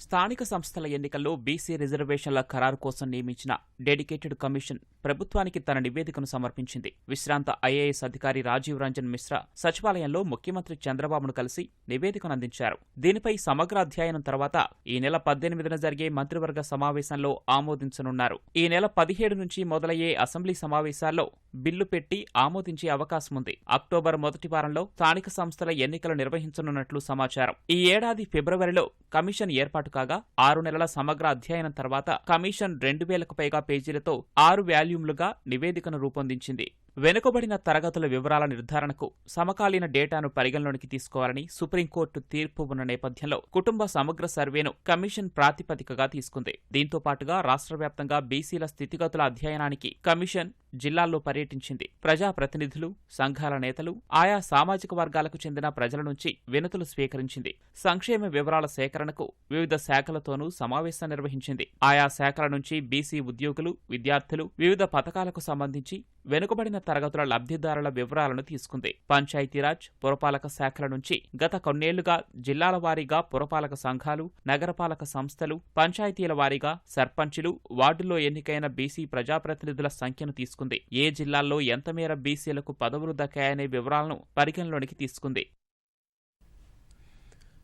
స్థానిక సంస్థల ఎన్నికల్లో బీసీ రిజర్వేషన్ల ఖరారు కోసం నియమించిన డెడికేటెడ్ కమిషన్ ప్రభుత్వానికి తన నివేదికను సమర్పించింది. విశ్రాంత ఐఏఎస్ అధికారి రాజీవ్ రంజన్ మిశ్రా సచివాలయంలో ముఖ్యమంత్రి చంద్రబాబును కలిసి నివేదికను అందించారు. దీనిపై సమగ్ర అధ్యయనం తర్వాత ఈ నెల 18న జరిగే మంత్రివర్గ సమావేశంలో ఆమోదించనున్నారు. ఈ నెల 17 నుంచి మొదలయ్యే అసెంబ్లీ సమావేశాల్లో బిల్లు పెట్టి ఆమోదించే అవకాశం ఉంది. అక్టోబర్ మొదటి వారంలో స్థానిక సంస్థల ఎన్నికలు నిర్వహించనున్నట్లు సమాచారం. ఈ ఏడాది ఫిబ్రవరిలో కమిషన్ ఏర్పాటు కాగా 6 నెలల సమగ్ర అధ్యయనం తర్వాత కమిషన్ 2000కు పైగా పేజీలతో 6 వాల్యూమ్లుగా నివేదికను రూపొందించింది. వెనుకబడిన తరగతుల వివరాల నిర్ధారణకు సమకాలీన డేటాను పరిగణలోనికి తీసుకోవాలని సుప్రీంకోర్టు తీర్పు ఉన్న నేపథ్యంలో కుటుంబ సమగ్ర సర్వేను కమిషన్ ప్రాతిపదికగా తీసుకుంది. దీంతో పాటుగా రాష్ట్ర వ్యాప్తంగా బీసీల స్థితిగతుల అధ్యయనానికి కమిషన్ జిల్లాల్లో పర్యటించింది. ప్రజాప్రతినిధులు, సంఘాల నేతలు, ఆయా సామాజిక వర్గాలకు చెందిన ప్రజల నుంచి వినతులు స్వీకరించింది. సంక్షేమ వివరాల సేకరణకు వివిధ శాఖలతోనూ సమావేశం నిర్వహించింది. ఆయా శాఖల నుంచి బీసీ ఉద్యోగులు, విద్యార్థులు వివిధ పథకాలకు సంబంధించి వెనుకబడిన తరగతుల లబ్ధిదారుల వివరాలను తీసుకుంది. పంచాయతీరాజ్, పురపాలక శాఖల నుంచి గత కొన్నేళ్లుగా జిల్లాల వారీగా పురపాలక సంఘాలు, నగరపాలక సంస్థలు, పంచాయతీల వారీగా సర్పంచులు, వార్డుల్లో ఎన్నికైన బీసీ ప్రజాప్రతినిధుల సంఖ్యను తీసుకుంది. ఏ జిల్లాల్లో ఎంతమేర బీసీలకు పదవులు దక్కాయనే వివరాలను పరిగణలోనికి తీసుకుంది.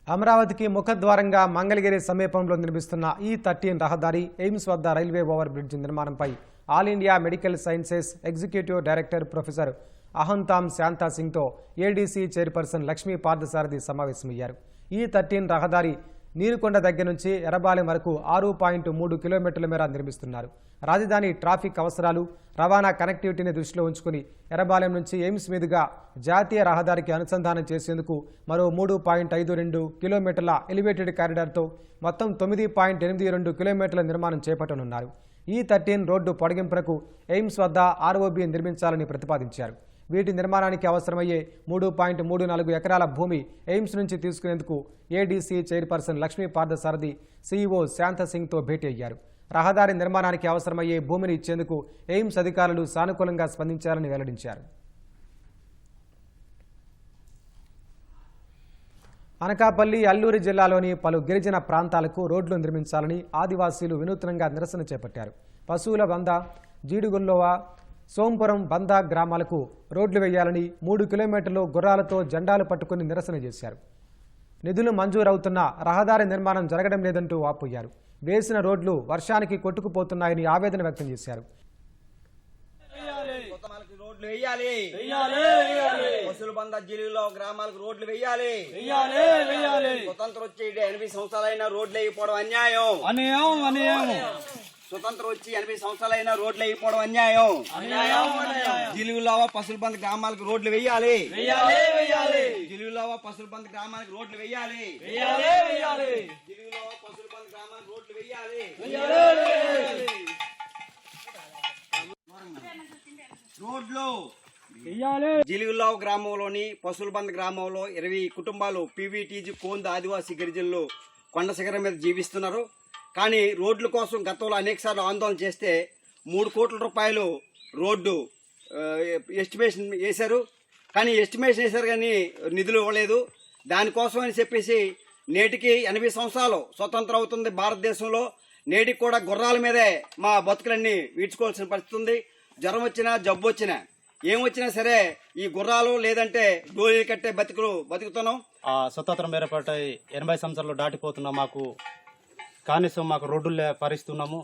అమరావతికి ముఖద్వారంగా మంగళగిరి సమీపంలో నిర్మిస్తున్న E13 రహదారి, ఎయిమ్స్ వద్ద రైల్వే ఓవర్ బ్రిడ్జ్ నిర్మాణంపై All India Medical Sciences executive director professor Ahanthem Shanta సింగ్తో ఏడీసీ చైర్పర్సన్ లక్ష్మీ పార్థసారథి సమావేశమయ్యారు. E13 రహదారి నీరుకొండ దగ్గర నుంచి ఎర్రబాలెం వరకు 6.3 కిలోమీటర్ల మేర నిర్మిస్తున్నారు. రాజధాని ట్రాఫిక్ అవసరాలు, రవాణా కనెక్టివిటీని దృష్టిలో ఉంచుకుని ఎర్రబాలెం నుంచి ఎయిమ్స్ మీదుగా జాతీయ రహదారికి అనుసంధానం చేసేందుకు మరో 3.52 కిలోమీటర్ల ఎలివేటెడ్ కారిడార్తో మొత్తం 9.82 కిలోమీటర్ల నిర్మాణం చేపట్టనున్నారు. E13 రోడ్డు పొడిగింపునకు ఎయిమ్స్ వద్ద ROB నిర్మించాలని ప్రతిపాదించారు. వీటి నిర్మాణానికి అవసరమయ్యే 3.34 ఎకరాల భూమి ఎయిమ్స్ నుంచి తీసుకునేందుకు ADC chairperson Lakshmi Parthasarathy CEO శాంతసింగ్తో భేటీ అయ్యారు. రహదారి నిర్మాణానికి అవసరమయ్యే భూమిని ఇచ్చేందుకు ఎయిమ్స్ అధికారులు సానుకూలంగా స్పందించారని వెల్లడించారు. అనకాపల్లి, అల్లూరి జిల్లాలోని పలు గిరిజన ప్రాంతాలకు రోడ్లు నిర్మించాలని ఆదివాసీలు వినూత్నంగా నిరసన చేపట్టారు. పశువుల బంద, జీడిగుల్లోవా, సోంపురం బంద గ్రామాలకు రోడ్లు వేయాలని 3 కిలోమీటర్లు గుర్రాలతో జెండాలు పట్టుకుని నిరసన చేశారు. నిధులు మంజూరవుతున్న రహదారి నిర్మాణం జరగడం లేదంటూ వాపోయారు. వేసిన రోడ్లు వర్షానికి కొట్టుకుపోతున్నాయని ఆవేదన వ్యక్తం చేశారు. రోడ్లు వేయాలి, పశువుల బంద జిల్లాలో గ్రామాలకు రోడ్లు వేయాలి. స్వతంత్రం వచ్చి 80 సంవత్సరాలైనా రోడ్లు వేయకపోవడం అన్యాయం. స్వతంత్రం వచ్చి 80 సంవత్సరాలైనా రోడ్లు వేయకపోవడం అన్యాయం. జిల్లాలో పశువుల బంద గ్రామాలకు రోడ్లు వేయాలి. జిల్లాలో పశువుల బంద గ్రామాలకు రోడ్లు వేయాలి. జిల్లాలో పశువుల బంద గ్రామాలకు రోడ్లు వేయాలి. రోడ్లు జిలుగులావ్ గ్రామంలోని పశువులబంద గ్రామంలో 20 కుటుంబాలు పీవీటీజీ కోంద ఆదివాసీ గిరిజనులు కొండ శిఖరం మీద జీవిస్తున్నారు. కానీ రోడ్ల కోసం గతంలో అనేకసార్లు ఆందోళన చేస్తే 3 కోట్ల రూపాయలు రోడ్డు ఎస్టిమేషన్ వేశారు. కానీ నిధులు ఇవ్వలేదు. దానికోసం అని చెప్పేసి నేటికి 80 సంవత్సరాలు స్వతంత్రం అవుతుంది భారతదేశంలో. నేటికి కూడా గుర్రాల మీదే మా బతుకులన్నీ వీడ్చుకోవాల్సిన పరిస్థితి ఉంది. జ్వరం వచ్చినా, జబ్బు వచ్చినా, ఏమొచ్చినా సరే ఈ గుర్రాలు లేదంటే డోలీలు కట్టే బతుకుతున్నాం. స్వతంత్రం ఏర్పడై 80 సంవత్సరాలు దాటిపోతున్నా మాకు కనీసం మాకు రోడ్డులు పరిస్తున్నాము.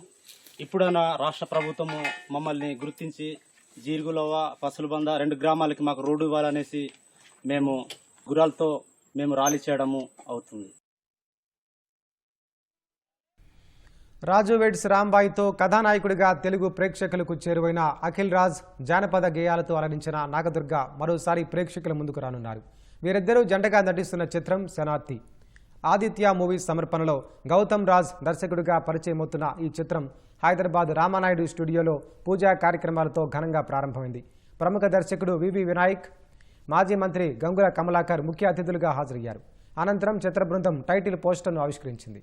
ఇప్పుడైనా రాష్ట్ర ప్రభుత్వము మమ్మల్ని గుర్తించి జీరుగులవ, పసులుబంద 2 గ్రామాలకి మాకు రోడ్డు ఇవ్వాలనేసి మేము గుర్రాలతో ర్యాలీ చేయడము అవుతుంది. రాజు వెడ్స్ రాంబాయితో కథానాయకుడిగా తెలుగు ప్రేక్షకులకు చేరువైన అఖిల్ రాజ్ జానపద గేయాలతో అలరించిన నాగదుర్గ మరోసారి ప్రేక్షకుల ముందుకు రానున్నారు. వీరిద్దరూ జంటగా నటిస్తున్న చిత్రం శనార్థి. ఆదిత్య మూవీస్ సమర్పణలో గౌతమ్ రాజ్ దర్శకుడిగా పరిచయమవుతున్న ఈ చిత్రం హైదరాబాద్ రామానాయుడు స్టూడియోలో పూజా కార్యక్రమాలతో ఘనంగా ప్రారంభమైంది. ప్రముఖ దర్శకుడు వివి వినాయక్, మాజీ మంత్రి గంగుల కమలాకర్ ముఖ్య అతిథులుగా హాజరయ్యారు. అనంతరం చిత్ర బృందం టైటిల్ పోస్టర్ను ఆవిష్కరించింది.